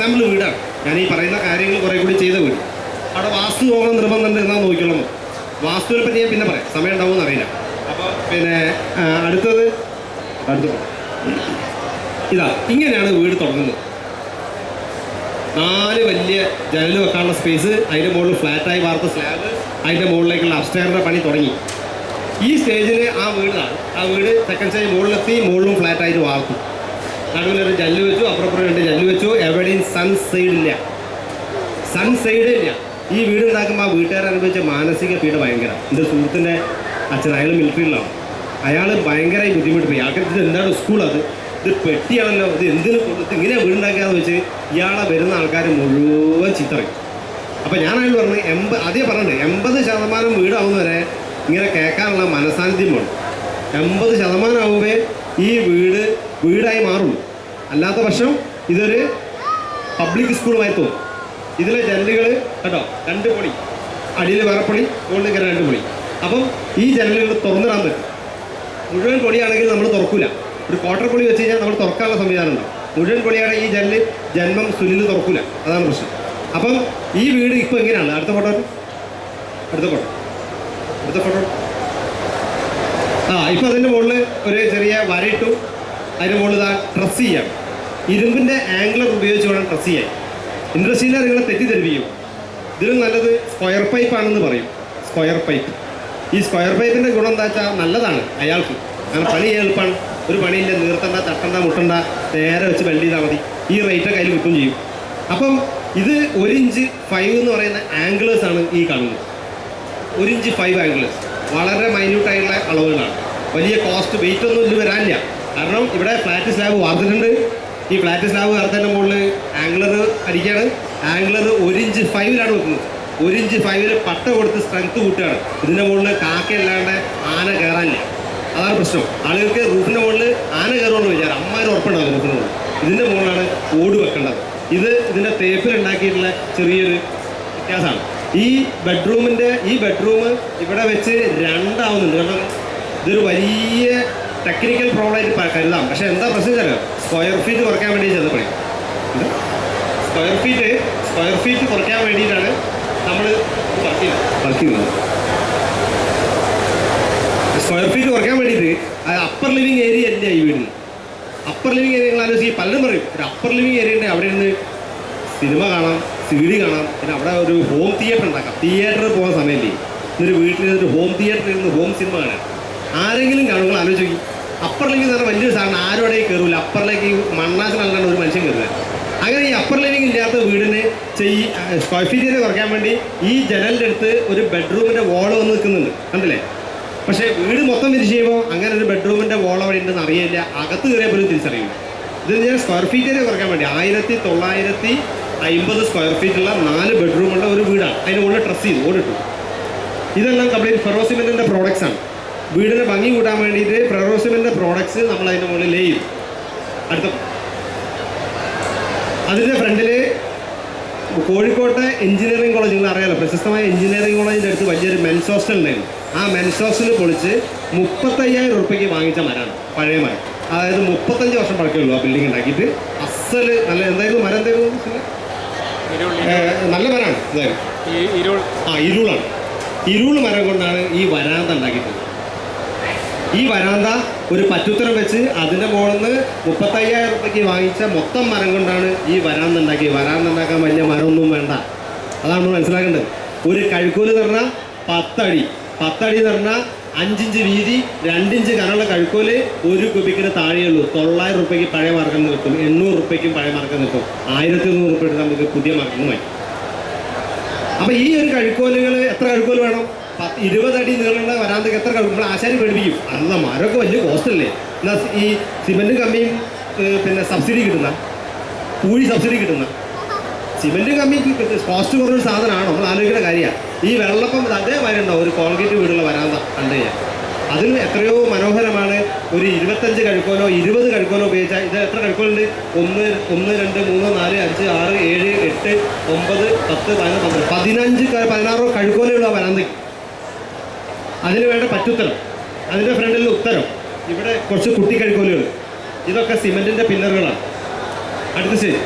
Sample വീടാണ്. ഞാൻ ഈ പറയുന്ന കാര്യങ്ങൾ കുറേ കൂടി ചെയ്ത വീട്. അവിടെ വാസ്തു നോക്കണം നിർബന്ധമുണ്ട് എന്നാൽ നോക്കിക്കോളൂ. വാസ്തുവിനെ പറ്റി ഞാൻ പിന്നെ പറയാം, സമയം ഉണ്ടാവുമെന്ന് അറിയില്ല. അപ്പോൾ പിന്നെ അടുത്ത് ഇതാ ഇങ്ങനെയാണ് വീട് തുടങ്ങുന്നത്. 4 വലിയ ജനൽ വെക്കാനുള്ള സ്പേസ്, അതിൻ്റെ മുകളിൽ ഫ്ലാറ്റായി വാർത്ത സ്ലാബ്, അതിൻ്റെ മുകളിലേക്കുള്ള അപ്സ്റ്റെയറിൻ്റെ പണി തുടങ്ങി. ഈ സ്റ്റേജിൽ ആ വീട് സെക്കൻഡ് സ്റ്റേജ് മുകളിലെത്തി, മുകളിലും ഫ്ലാറ്റായിട്ട് വാർത്തു. നടുവിലൊരു ജല്ല് വെച്ചു, അപ്പുറപ്പുറം 2 ജല്ല് വെച്ചു. എവിടെയും സൺസൈഡ് ഇല്ല. ഈ വീട് ഉണ്ടാക്കുമ്പോൾ ആ വീട്ടുകാർ അനുഭവിച്ച മാനസിക പീഡ ഭയങ്കര. എൻ്റെ സുഹൃത്തിൻ്റെ അച്ഛൻ, അയാൾ മിലിറ്ററിയിലാണ്. അയാൾ ഭയങ്കരമായി ബുദ്ധിമുട്ട് പോയി. ആൾക്കാർ ഇത് എന്താണ് സ്കൂൾ, ഇത് പെട്ടിയാണല്ലോ, ഇത് എന്തിനു ഇത് ഇങ്ങനെയാണ് വീടുണ്ടാക്കിയാന്ന് വെച്ച് ഇയാളെ വരുന്ന ആൾക്കാർ മുഴുവൻ ചിത്രയും. അപ്പോൾ ഞാൻ അയാൾ പറഞ്ഞു അതേ പറഞ്ഞിട്ട് 80% വീടാവുന്നവരെ ഇങ്ങനെ കേൾക്കാനുള്ള മനസാന്നിധ്യം വേണം. 80% ആവുമ്പോൾ ഈ വീടായി മാറുള്ളൂ. അല്ലാത്ത പക്ഷം ഇതൊരു പബ്ലിക് സ്കൂളുമായി തോന്നും. ഇതിലെ ജനലുകൾ കേട്ടോ 2 പൊളി, അടിയിൽ വേറെ പൊളി, മുകളിൽ കയറി 2 പൊളി. അപ്പം ഈ ജനലുകൾ തുറന്നിടാൻ പറ്റും. മുഴുവൻ പൊളിയാണെങ്കിൽ നമ്മൾ തുറക്കില്ല. ഒരു ക്വാർട്ടർ പൊളി വെച്ച് കഴിഞ്ഞാൽ നമ്മൾ തുറക്കാനുള്ള സംവിധാനം ഉണ്ടാവും. മുഴുവൻ പൊളിയാണെങ്കിൽ ഈ ജനല് ജന്മം സുനിൽ തുറക്കില്ല. അതാണ് പ്രശ്നം. അപ്പം ഈ വീട് ഇപ്പോൾ എങ്ങനെയാണ്? അടുത്ത ഫോട്ടോ ഇപ്പം അതിൻ്റെ മുകളിൽ ഒരു ചെറിയ വരയിട്ടു. അതിൻ്റെ മുകളിൽ ഡ്രസ് ചെയ്യാം. ഇരുമ്പിൻ്റെ ആംഗിളർ ഉപയോഗിച്ച് വേണം ഡ്രസ് ചെയ്യാൻ. ഇൻഡസ്ട്രിയിലെ നിങ്ങളെ തെറ്റിദ്ധരിപ്പിക്കും. ഇതിലും നല്ലത് സ്ക്വയർ പൈപ്പാണെന്ന് പറയും. Square pipe. ഈ സ്ക്വയർ പൈപ്പിൻ്റെ ഗുണം എന്താ വെച്ചാൽ നല്ലതാണ് അയാൾക്ക്. കാരണം പണി എളുപ്പമാണ്. ഒരു പണിയില്ല, നീർത്തണ്ട, തട്ടണ്ട, മുട്ടണ്ട, നേരെ വെച്ച് വെൽഡ് ചെയ്താൽ മതി. ഈ റേറ്റ് കയ്യിൽ കിട്ടും ചെയ്യും. അപ്പം ഇത് 1 ഇഞ്ച് 5 എന്ന് പറയുന്ന ആംഗിളേഴ്സാണ് ഈ കാണുന്നത്. 1 ഇഞ്ച് 5 ആംഗിളേഴ്സ് വളരെ മൈന്യൂട്ടായിട്ടുള്ള അളവുകളാണ്. വലിയ കോസ്റ്റ് വെയിറ്റ് ഒന്നും ഇതിൽ വരാനില്ല. കാരണം ഇവിടെ ഫ്ലാറ്റ് സ്ലാബ് വാർത്തിട്ടുണ്ട്. ഈ ഫ്ലാറ്റ് സ്ലാബ് വാർത്തതിൻ്റെ മുകളിൽ ആംഗിളർ അടിക്കുകയാണ്. ആംഗിളർ 1 ഇഞ്ച് 5 വെക്കുന്നത്. 1 ഇഞ്ച് 5 പട്ട കൊടുത്ത് സ്ട്രെങ്ത് കൂട്ടുകയാണ്. ഇതിൻ്റെ മുകളിൽ കാക്കയല്ലാണ്ട് ആന കയറാനില്ല. അതാണ് പ്രശ്നം. ആളുകൾക്ക് റൂഫിൻ്റെ മുകളിൽ ആന കയറുമെന്ന് വിചാരം. അമ്മാരും ഉറപ്പുണ്ടാവും റൂഫിൻ്റെ മുകളിൽ. ഇതിൻ്റെ മുകളിലാണ് ഓട് വെക്കേണ്ടത്. ഇതിൻ്റെ തേപ്പിലുണ്ടാക്കിയിട്ടുള്ള ചെറിയൊരു വ്യത്യാസമാണ്. ഈ ബെഡ്റൂം ഇവിടെ വെച്ച് 2 ആവുന്നുണ്ട്. കാരണം ഇതൊരു വലിയ ടെക്നിക്കൽ പ്രോബ്ലം ആയിട്ട് കരുതാം. പക്ഷേ എന്താ പ്രശ്നം വെച്ചാൽ സ്ക്വയർ ഫീറ്റ് കുറയ്ക്കാൻ വേണ്ടി ചെന്നപ്പോഴേ സ്ക്വയർ ഫീറ്റ് കുറയ്ക്കാൻ വേണ്ടിയിട്ടാണ് നമ്മൾ വർക്ക് ചെയ്യുന്നത്. സ്ക്വയർ ഫീറ്റ് കുറയ്ക്കാൻ വേണ്ടിയിട്ട് അപ്പർ ലിവിങ് ഏരിയ അല്ല ഈ വീടിന്. അപ്പർ ലിവിങ് ഏരിയ നിങ്ങൾ ആലോചിച്ച് പലരും പറയും ഒരു അപ്പർ ലിവിങ് ഏരിയ ഉണ്ട്, അവിടെ ഇരുന്ന് സിനിമ കാണാം, CD കാണാം, പിന്നെ അവിടെ ഒരു ഹോം തിയേറ്റർ ഉണ്ടാക്കാം. തിയേറ്ററിൽ പോകുന്ന സമയമില്ലേ, ഇന്നൊരു വീട്ടിൽ ഹോം തിയേറ്ററിൽ ഇരുന്ന് ഹോം സിനിമ കാണാം. ആരെങ്കിലും കാണുമ്പോൾ ആലോചിക്കും. അപ്പർ ലിവിങ് എന്ന് പറഞ്ഞാൽ വലിയൊരു സാധനം, ആരും അവിടെ കയറില്ല. അപ്പറിലേക്ക് മണ്ണാക്കിനല്ലാണ്ട് ഒരു മനുഷ്യൻ കയറില്ല. അങ്ങനെ ഈ അപ്പർ ലിവിങ് ഇല്ലാത്ത വീടിന് സ്ക്വയർ ഫീറ്റിനെ കുറയ്ക്കാൻ വേണ്ടി ഈ ജനലിൻ്റെ അടുത്ത് ഒരു ബെഡ്റൂമിൻ്റെ വോൾ വന്ന് നിൽക്കുന്നുണ്ട്, കണ്ടില്ലേ? പക്ഷേ വീട് മൊത്തം തിരിച്ച് ചെയ്യുമ്പോൾ അങ്ങനെ ഒരു ബെഡ്റൂമിൻ്റെ വോൾ അവിടെ ഉണ്ടെന്ന് അറിയില്ല. അകത്ത് കയറിയാൽ പോലും തിരിച്ചറിയില്ല. ഇത് ഞാൻ സ്ക്വയർ ഫീറ്റിനെ കുറയ്ക്കാൻ വേണ്ടി 1950 സ്ക്വയർ ഫീറ്റുള്ള 4 ബെഡ്റൂമുള്ള ഒരു വീടാണ്. അതിന് മുകളിൽ ട്രസ് ചെയ്തു ഓടിട്ടു. ഇതെല്ലാം കംപ്ലീറ്റ് ഫെറോസിമെൻറ്റിൻ്റെ പ്രോഡക്ട്സ് ആണ്. വീടിന് ഭംഗി കൂട്ടാൻ വേണ്ടിയിട്ട് ഫെറോസിമെൻറ്റിൻ്റെ പ്രോഡക്ട്സ് നമ്മൾ അതിൻ്റെ മുകളിൽ ലേ ചെയ്തു. അതിൻ്റെ ഫ്രണ്ടിൽ കോഴിക്കോട്ടെ എഞ്ചിനീയറിംഗ് കോളേജ്, നിങ്ങൾ അറിയാലോ, പ്രശസ്തമായ എഞ്ചിനീയറിംഗ് കോളേജിൻ്റെ അടുത്ത് വലിയൊരു മെൻസ് ഹോസ്റ്റൽ ഉണ്ടായിരുന്നു. ആ മെൻസ് ഹോസ്റ്റൽ പൊളിച്ച് 35,000 രൂപയ്ക്ക് വാങ്ങിച്ച മരമാണ്. പഴയ മരം. അതായത് 35 വർഷം പഴക്കമുള്ളൂ ആ ബിൽഡിംഗ് ഉണ്ടാക്കിയിട്ട്. അസല് നല്ല എന്തായിരുന്നു മരം, എന്തായിരുന്നു നല്ല മരമാണ്. ഇരുളാണ്. ഇരുൾ മരം കൊണ്ടാണ് ഈ വരാന്ത ഉണ്ടാക്കിയിട്ടുള്ളത്. ഈ വരാന്ത ഒരു പറ്റുത്തരം വെച്ച് അതിൻ്റെ മുകളിൽ നിന്ന് 35,000 രൂപയ്ക്ക് വാങ്ങിച്ച മൊത്തം മരം കൊണ്ടാണ് ഈ വരാന്ത ഉണ്ടാക്കിയത്. വരാന്ത ഉണ്ടാക്കാൻ വലിയ മരമൊന്നും വേണ്ട. അതാണ് നമ്മൾ മനസ്സിലാക്കേണ്ടത്. ഒരു കഴുക്കോല് എന്ന് പറഞ്ഞാൽ 10 അടി എന്ന് പറഞ്ഞാൽ 5 ഇഞ്ച് വീതി, 2 ഇഞ്ച് കനമുള്ള കഴുക്കോല് 1 കുബിക്കിന് താഴെയുള്ളൂ. 900 രൂപയ്ക്ക് പഴയ മാർക്കം കിട്ടും. 800 രൂപയ്ക്കും പഴയ മാർക്കം കിട്ടും. 1100 രൂപ എടുത്ത് നമുക്ക് പുതിയ മാർക്കം വാങ്ങി. അപ്പം ഈ ഒരു കഴുക്കോലുകൾ എത്ര കഴുക്കോല് വേണം? 20 അടി നീളമുള്ള വരാന്തക്ക് എത്ര നമ്മൾ ആശാരി പഠിപ്പിക്കും? അല്ല, മരമൊക്കെ വലിയ കോസ്റ്റ് അല്ലേ. എന്നാൽ ഈ സിമെൻറ്റ് കമ്പിയും പിന്നെ സബ്സിഡി കിട്ടുന്ന കൂലി സബ്സിഡി കിട്ടുന്ന സിമെൻറ്റ് കമ്പി കോസ്റ്റ് കുറഞ്ഞൊരു സാധനമാണോ? നമ്മൾ ആലോചിക്കുന്ന കാര്യമാണ്. ഈ വെള്ളപ്പം അതേമാതിരി ഉണ്ടാവും ഒരു കോൺക്രീറ്റ് വീടുള്ള വരാന്ത കണ്ടു കഴിഞ്ഞാൽ. അതിൽ എത്രയോ മനോഹരമാണ്. ഒരു 25 കഴുക്കോലോ 20 കഴുക്കോലോ ഉപയോഗിച്ചാൽ ഇത് എത്ര കഴുക്കോലുണ്ട്? 1, 2, 3, 4, 5, 6, 7, 8, 9, 10, 11, 15, 16 കഴുക്കോലുള്ള വരാന്തയ്ക്ക്. അതിന് വേണ്ട പറ്റുത്തരം, അതിൻ്റെ ഫ്രണ്ടിൽ ഉത്തരം, ഇവിടെ കുറച്ച് കുട്ടി കഴുക്കോലുകൾ. ഇതൊക്കെ സിമെൻറ്റിൻ്റെ പില്ലറുകളാണ്. അടുത്ത സ്റ്റേജ്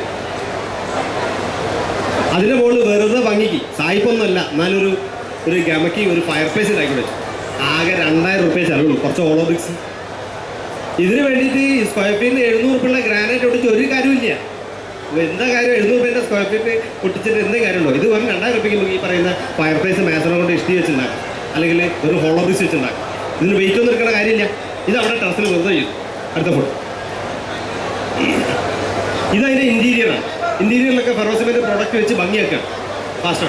അതിൻ്റെ മുകളിൽ വെറുതെ ഭംഗിക്ക് സായിപ്പൊന്നുമല്ല എന്നാലൊരു ഗമയ്ക്ക് ഒരു ഫയർ പ്ലേസ് ഉണ്ടാക്കി വെച്ചു. ആകെ 2000 രൂപ ചിലവുള്ളൂ, കുറച്ച് ഓളോ ബ്രിക്സ്. ഇതിന് വേണ്ടിയിട്ട് സ്ക്വയർ ഫീറ്റിന് 700 രൂപയുള്ള ഗ്രാനൈറ്റ് ഒട്ടിച്ച് ഒരു കാര്യമില്ല. എന്താ കാര്യം? 700 രൂപേൻ്റെ സ്ക്വയർ ഫീറ്റ് പൊട്ടിച്ചിട്ട് എന്ത് കാര്യമുണ്ടോ? ഇത് വെറും 2000 രൂപയ്ക്ക് നമുക്ക് ഈ പറയുന്ന ഫയർ പ്ലേസ് മേസനെ കൊണ്ട് ഇഷ്ടി വെച്ചുണ്ടാക്കും, അല്ലെങ്കിൽ ഒരു ഹോളോ ബ്രിക്സ് വെച്ചുണ്ടാക്കും. ഇതിന് വെയിറ്റ് ഒന്നും എടുക്കേണ്ട കാര്യമില്ല. ഇത് അവിടെ ടെറസിൽ വെറുതെ ചെയ്യും. അടുത്ത ഫോട്ടോ. ഇതതിൻ്റെ ഇൻറ്റീരിയറാണ്. ഇൻറ്റീരിയറിലൊക്കെ ഫെറോസിമെൻ്റ് പ്രോഡക്റ്റ് വെച്ച് ഭംഗിയാക്കുകയാണ്. Fast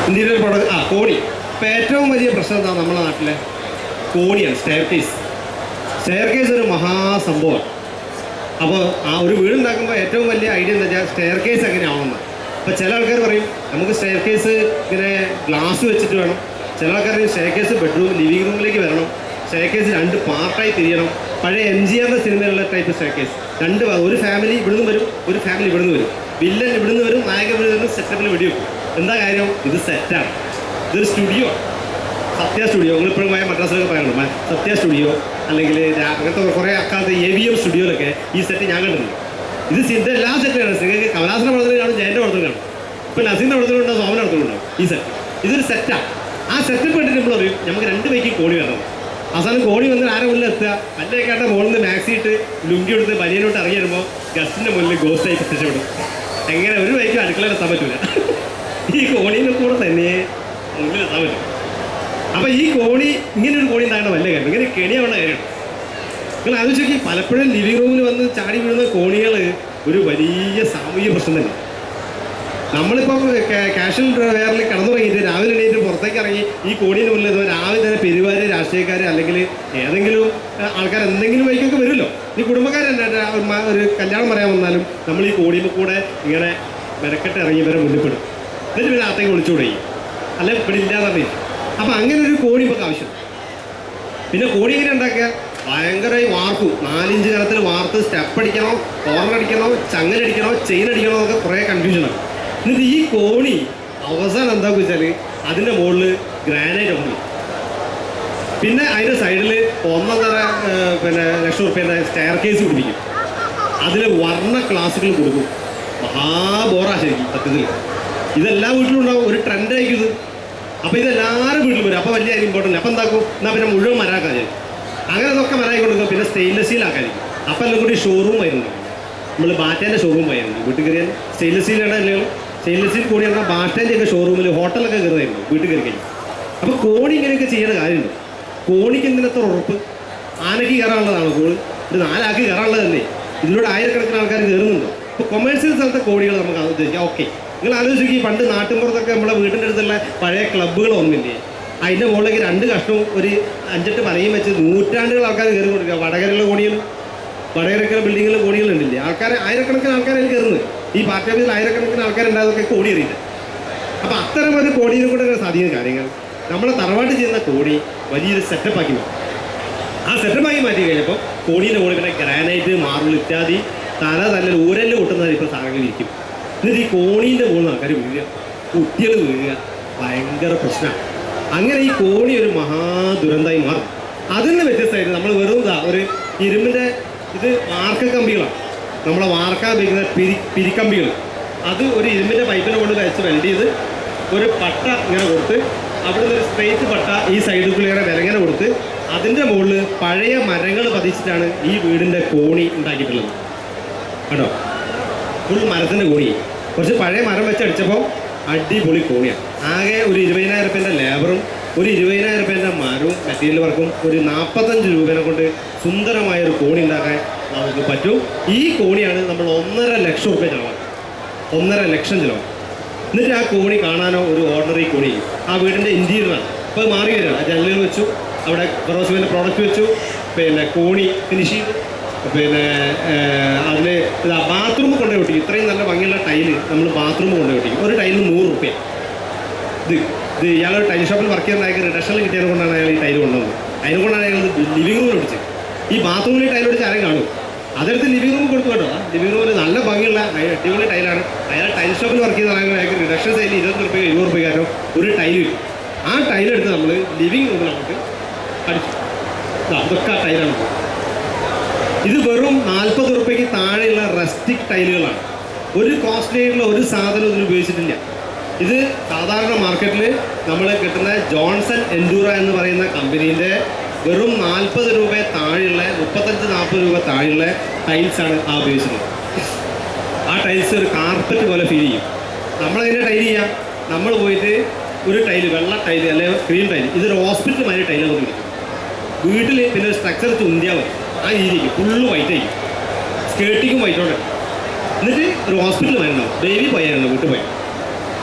interior product. കോണി. ഇപ്പം ഏറ്റവും വലിയ പ്രശ്നം എന്താ നമ്മുടെ നാട്ടിലെ? കോണിയാണ്. സ്റ്റെയർ കേസ് ഒരു മഹാസംഭവമാണ്. അപ്പോൾ ആ ഒരു വീടുണ്ടാക്കുമ്പോൾ ഏറ്റവും വലിയ ഐഡിയ എന്താ വെച്ചാൽ സ്റ്റെയർ കേസ് എങ്ങനെയാവണമെന്ന്. അപ്പോൾ ചില ആൾക്കാർ പറയും നമുക്ക് സ്റ്റെയർ കേസ് ഇങ്ങനെ ഗ്ലാസ് വെച്ചിട്ട് വേണം. ചില ആൾക്കാർ സ്റ്റെയർ കേസ് ബെഡ്റൂം ലിവിംഗ് റൂമിലേക്ക് വരണം. സ്റ്റെയർ കേസ് 2 പാർട്ടായി തിരിയണം. പഴയ MGR സിനിമയിലുള്ള ടൈപ്പ് സ്റ്റെയർ കേസ്. ഒരു ഫാമിലി ഇവിടുന്ന് വരും, ഒരു ഫാമിലി ഇവിടുന്ന് വരും. വില്ലൻ ഇവിടുന്ന് വരും, നായകൻ ഇവിടുന്ന് വരും. സെറ്റപ്പിൽ വെടിവെക്കും. എന്താ കാര്യം? ഇത് സെറ്റാണ്. ഇതൊരു സ്റ്റുഡിയോ, സത്യ സ്റ്റുഡിയോ. നിങ്ങളിപ്പോഴും പോയ മദ്രാസിലൊക്കെ പറയുന്നുണ്ട് സത്യ സ്റ്റുഡിയോ, അല്ലെങ്കിൽ അങ്ങനത്തെ കുറേ അക്കാലത്ത് AVM സ്റ്റുഡിയോയിലൊക്കെ ഈ സെറ്റ് ഞാൻ കണ്ടിട്ടുണ്ട്. ഇതിൻ്റെ എല്ലാ സെറ്റാണ്. നിങ്ങൾക്ക് കമലാസൻ്റെ പടത്തിൽ കാണും, ജയൻ്റെ പടത്തിൽ കാണും, ഇപ്പോൾ നസീൻ്റെ പടത്തിലുണ്ടാവും, സോമൻ്റെ പടത്തിലുണ്ടാവും. ഈ സെറ്റ് ഇതൊരു സെറ്റാണ്. ആ സെറ്റപ്പ് കണ്ടിട്ട് നമ്മൾ പറയും നമുക്ക് 2 വൈക്ക് കോണി വരണം. അവസാനം കോണി വന്ന് ആരെ മുന്നിൽ എത്തുക? പല്ലേക്കാട്ട മുകളിൽ നിന്ന് മാക്സി ഇട്ട് ലുങ്കി എടുത്ത് ബനിയനോട്ട് ഇറങ്ങി വരുമ്പോൾ ഗസ്റ്റിൻ്റെ മുന്നിൽ ഗോസ്റ്റായി പ്രത്യക്ഷപ്പെടും. എങ്ങനെ ഒരു വൈക്കും അടുക്കളയിൽ എത്താൻ പറ്റില്ല. ഈ കോണീനെ കൂടെ തന്നെ മുന്നിൽ എത്താൻ പറ്റും. അപ്പോൾ ഈ കോണി, ഇങ്ങനെ ഒരു കോണി ഉണ്ടാകേണ്ട വല്ല കാര്യം, ഇങ്ങനെ കെണിയാവേണ്ട കാര്യമാണ്. നിങ്ങൾ ആലോചിച്ച് പലപ്പോഴും ലിവിംഗ് റൂമിൽ വന്ന് ചാടി വീഴുന്ന കോണികൾ ഒരു വലിയ സാമൂഹിക പ്രശ്നം തന്നെ. നമ്മളിപ്പം കാഷ്വൽ വെയറിൽ കിടന്നുറങ്ങിയിട്ട് രാവിലെ എണീറ്റ് പുറത്തേക്ക് ഇറങ്ങി ഈ കോണീൻ്റെ മുന്നിൽ രാവിലെ തന്നെ പെരുവാര് രാഷ്ട്രീയക്കാർ അല്ലെങ്കിൽ ഏതെങ്കിലും ആൾക്കാർ എന്തെങ്കിലും വഴിക്കൊക്കെ വരുമല്ലോ. ഈ കുടുംബക്കാരെന്നെ ഒരു കല്യാണം പറയാൻ വന്നാലും നമ്മൾ ഈ കോണിയിൽ കൂടെ ഇങ്ങനെ മെനക്കെട്ട് ഇറങ്ങി വരെ മുന്നിൽപ്പെടും. എന്നിട്ട് പിന്നെ അകത്തേക്ക് ഒളിച്ചു തുടങ്ങി, അല്ലെ ഇവിടെ ഇല്ലാതെ. അപ്പം അങ്ങനെ ഒരു കോണി നമുക്ക് ആവശ്യം. പിന്നെ കോണി ഇങ്ങനെ ഉണ്ടാക്കുക ഭയങ്കരമായി വാർക്കും. 4 ഇഞ്ച് കനത്തിൽ വാർത്ത് സ്റ്റെപ്പ് അടിക്കണോ, കോർണർ അടിക്കണോ, ചങ്ങലടിക്കണോ, ചെയിൻ അടിക്കണോ എന്നൊക്കെ കുറേ കൺഫ്യൂഷനാണ്. എന്നിട്ട് ഈ കോണി അവസാനം എന്താണെന്ന് വെച്ചാൽ അതിൻ്റെ മുകളിൽ ഗ്രാനൈറ്റ് ഉണ്ട്. പിന്നെ അതിൻ്റെ സൈഡിൽ 1.5 ലക്ഷം റുപ്യേൻ്റെ സ്റ്റെയർ കേസ് പിടിപ്പിക്കും. അതിൽ വർണ്ണ ക്ലാസുകൾ കൊടുക്കും. മഹാബോറാ ശരിക്കും സത്യത്തിൽ. ഇതെല്ലാ വീട്ടിലും ഉണ്ടാവും. ഒരു ട്രെൻഡായിരിക്കും ഇത്. അപ്പോൾ ഇതെല്ലാവരും വീട്ടിൽ വരും. അപ്പോൾ വലിയ ഇമ്പോർട്ടൻ്റ്. അപ്പോൾ എന്താക്കും? എന്നാൽ പിന്നെ മുഴുവൻ മരാക്കാൻ ചെയ്യും. അങ്ങനെ അതൊക്കെ മരായി കൊടുക്കും. പിന്നെ സ്റ്റെയിൻലെസ് സ്റ്റീൽ ആക്കാതിരിക്കും. അപ്പോൾ എല്ലാം കൂടി ഷോറൂം ആയിരുന്നു. നമ്മൾ ബാറ്റേൻ്റെ ഷോറൂം ആയിരുന്നു. വീട്ടിൽ കയറിയാൽ സ്റ്റെയിൻലെസ് സ്റ്റീലാണ്. അല്ലെങ്കിൽ സ്റ്റെയിൻലെസ് സ്റ്റീൽ കൂടി പറഞ്ഞാൽ ബാറ്റേൻ്റെയൊക്കെ ഷോറൂമിൽ ഹോട്ടലൊക്കെ കയറുമായിരുന്നു വീട്ടിൽ കയറി കഴിഞ്ഞു. അപ്പോൾ കോണി ഇങ്ങനെയൊക്കെ ചെയ്യുന്ന കാര്യമുണ്ട്. കോണിക്ക് എന്തിനത്ര ഉറപ്പ്? ആനയ്ക്ക് കയറാനുള്ളതാണ് കോണി. ഇത് 4 ആൾക്ക് കയറാനുള്ളതല്ലേ? ഇതിലൂടെ ആയിരക്കണക്കിന് ആൾക്കാർ കയറുന്നുണ്ടോ? ഇപ്പോൾ കൊമേഴ്സ്യൽ സ്ഥലത്തെ കോടികൾ നമുക്ക് ഉദ്ദേശിക്കാം. ഓക്കെ, നിങ്ങൾ ആലോചിക്കുക. പണ്ട് നാട്ടിൻപുറത്തൊക്കെ നമ്മുടെ വീടിൻ്റെ അടുത്തുള്ള പഴയ ക്ലബ്ബുകൾ ഒന്നുമില്ലേ? അതിൻ്റെ മുകളിലേക്ക് 2 കഷ്ണവും ഒരു 5-8 പനയും വെച്ച് നൂറ്റാണ്ടുകൾ ആൾക്കാർ കയറി കൊടുക്കുക. വടകരയുള്ള കോണികൾ, വടകരക്കുള്ള ബിൽഡിങ്ങിലെ കോണികളുണ്ടില്ലേ? ആയിരക്കണക്കിന് ആൾക്കാർ അതിൽ കയറുന്നത്. ഈ പാർട്ടി ഓഫീസിൽ ആയിരക്കണക്കിന് ആൾക്കാരുണ്ടായതൊക്കെ കോടി അറിയില്ല. അപ്പോൾ അത്തരം ഒരു കോടിയെ കൂടെ സാധിക്കുന്ന കാര്യങ്ങൾ നമ്മളെ തറവാട്ട് ചെയ്യുന്ന കോടി വലിയൊരു സെറ്റപ്പാക്കി മാറ്റും. ആ സെറ്റപ്പാക്കി മാറ്റി കഴിഞ്ഞപ്പോൾ കോടീൻ്റെ മുകളിൽ പിന്നെ ഗ്രാനൈറ്റ്, മാർബിൾ ഇത്യാദി നല്ല ഊരല് കൊട്ടുന്നതിന് ഇപ്പോൾ സാധനങ്ങൾ ഇരിക്കും. എന്നിട്ട് ഈ കോണീൻ്റെ മുകളിൽ ആൾക്കാർ വീഴുക, കുട്ടികൾ വീഴുക, ഭയങ്കര പ്രശ്നമാണ്. അങ്ങനെ ഈ കോണി ഒരു മഹാദുരന്തമായി മാറും. അതിൽ നിന്ന് വ്യത്യസ്തമായിട്ട് നമ്മൾ വെറും ഒരു ഇരുമ്പിൻ്റെ ഇത് വാർക്ക കമ്പികളാണ്. നമ്മളെ വാർക്കാൻ ഉപയോഗിക്കുന്ന പിരിക്കമ്പികൾ. അത് ഒരു ഇരുമ്പിൻ്റെ പൈപ്പിനെ കൊണ്ട് വെച്ച് വെൽഡ് ചെയ്ത് ഒരു പട്ട ഇങ്ങനെ കൊടുത്ത് അവിടുന്ന് ഒരു സ്ട്രെയിറ്റ് പട്ട ഈ സൈഡിൽ കൂടി ഇങ്ങനെ വിലങ്ങനെ കൊടുത്ത് അതിൻ്റെ മുകളിൽ പഴയ മരങ്ങൾ പതിച്ചിട്ടാണ് ഈ വീടിൻ്റെ കോണി ഉണ്ടാക്കിയിട്ടുള്ളത്. കേട്ടോ, ഫുൾ മരത്തിൻ്റെ കോണി. കുറച്ച് പഴയ മരം വെച്ചടിച്ചപ്പോൾ അടിപൊളി കോണിയാണ്. ആകെ ഒരു 20,000 രൂപേൻ്റെ ലേബറും ഒരു 20,000 രൂപേൻ്റെ മരവും മെറ്റീരിയൽ വർക്കും ഒരു 45 രൂപേനെ കൊണ്ട് സുന്ദരമായൊരു കോണി ഉണ്ടാക്കാൻ നമുക്ക് പറ്റും. ഈ കോണിയാണ് നമ്മൾ 1.5 ലക്ഷം രൂപ ചിലവാണ്. 1.5 ലക്ഷം ചിലവാണ്. എന്നിട്ട് ആ കോണി കാണാനോ ഒരു ഓർഡിനറി കോണി. ആ വീടിൻ്റെ ഇൻറ്റീരിയറാണ്. അപ്പോൾ അത് മാറി വരികയാണ്. ആ ജനലുകൾ വെച്ചു, അവിടെ ഫെറോസിമെൻ്റെ പ്രോഡക്റ്റ് വെച്ചു, പിന്നെ കോണി ഫിനിഷ് ചെയ്തു, പിന്നെ അതിൽ ബാത്റൂം കൊണ്ടുപോയി ഒട്ടിക്കും. ഇത്രയും നല്ല ഭംഗിയുള്ള ടൈല് നമ്മൾ ബാത്റൂം കൊണ്ടുപോയി ഒട്ടിക്കും. ഒരു ടൈലിന് 100 രൂപ. ഇത് ഇയാളൊരു ടൈൽ ഷോപ്പിൽ വർക്ക് ചെയ്യുന്ന അയാൾക്ക് റിഡക്ഷനിൽ കിട്ടിയത് കൊണ്ടാണ് അയാൾ ഈ ടൈല് കൊണ്ടുവന്നത്. അതിനെക്കൊണ്ടാണ് അയാൾ ലിവിംഗ് റൂമിൽ ഒടിച്ചത്. ഈ ബാത്റൂമിൽ ടൈൽ ഒടിച്ച് ആരും കാണും. അതെടുത്ത് ലിവിംഗ് റൂമിൽ കൊടുത്തു കേട്ടോ. ലിവിംഗ് റൂമിൽ നല്ല ഭംഗിയുള്ള അടിപൊളി ടൈലാണ്. അയാൾ ടൈൽ ഷോപ്പിൽ വർക്ക് ചെയ്യുന്ന അയാൾക്ക് റിഡക്ഷൻ സൈഡിൽ 20 രൂപ 20 രൂപയ്ക്കാരോ ഒരു ടൈല് കിട്ടും. ആ ടൈലെടുത്ത് നമ്മൾ ലിവിംഗ് റൂമിൽ നമുക്ക് അടിച്ചു. അതൊക്കെ ആ ടൈലാണ്. ഇത് വെറും 40 രൂപയ്ക്ക് താഴെയുള്ള റസ്റ്റിക് ടൈലുകളാണ്. ഒരു കോസ്റ്റ്ലി ആയിട്ടുള്ള ഒരു സാധനം ഇതിൽ ഉപയോഗിച്ചിട്ടില്ല. ഇത് സാധാരണ മാർക്കറ്റിൽ നമ്മൾ കിട്ടുന്ന ജോൺസൺ എൻഡൂറ എന്ന് പറയുന്ന കമ്പനീൻ്റെ വെറും 40 രൂപ താഴെയുള്ള 35-40 രൂപ താഴെയുള്ള ടൈൽസാണ് ആ ഉപയോഗിച്ചിട്ടുള്ളത്. ആ ടൈൽസ് ഒരു കാർപ്പറ്റ് പോലെ ഫീൽ ചെയ്യും. നമ്മളതിനെ ടൈൽ ചെയ്യാം. നമ്മൾ പോയിട്ട് ഒരു ടൈല്, വെള്ള ടൈല് അല്ലെങ്കിൽ ക്രീം ടൈല്, ഇതൊരു ഹോസ്പിറ്റൽ മാതിരി ടൈലൊക്കെ പിടിക്കും. വീട്ടിൽ പിന്നെ ഒരു സ്ട്രക്ചർ ചുന്തിയാൽ മതി. ആ രീതിക്ക് ഫുള്ള് വൈറ്റ് ആയിരിക്കും, സ്കേർട്ടിങ്ങും വൈറ്റോടെ. എന്നിട്ട് ഒരു ഹോസ്പിറ്റൽ മാതിരി ഉണ്ടാവും. ബേബി പോയായിരുന്നു വീട്ടിൽ പോയി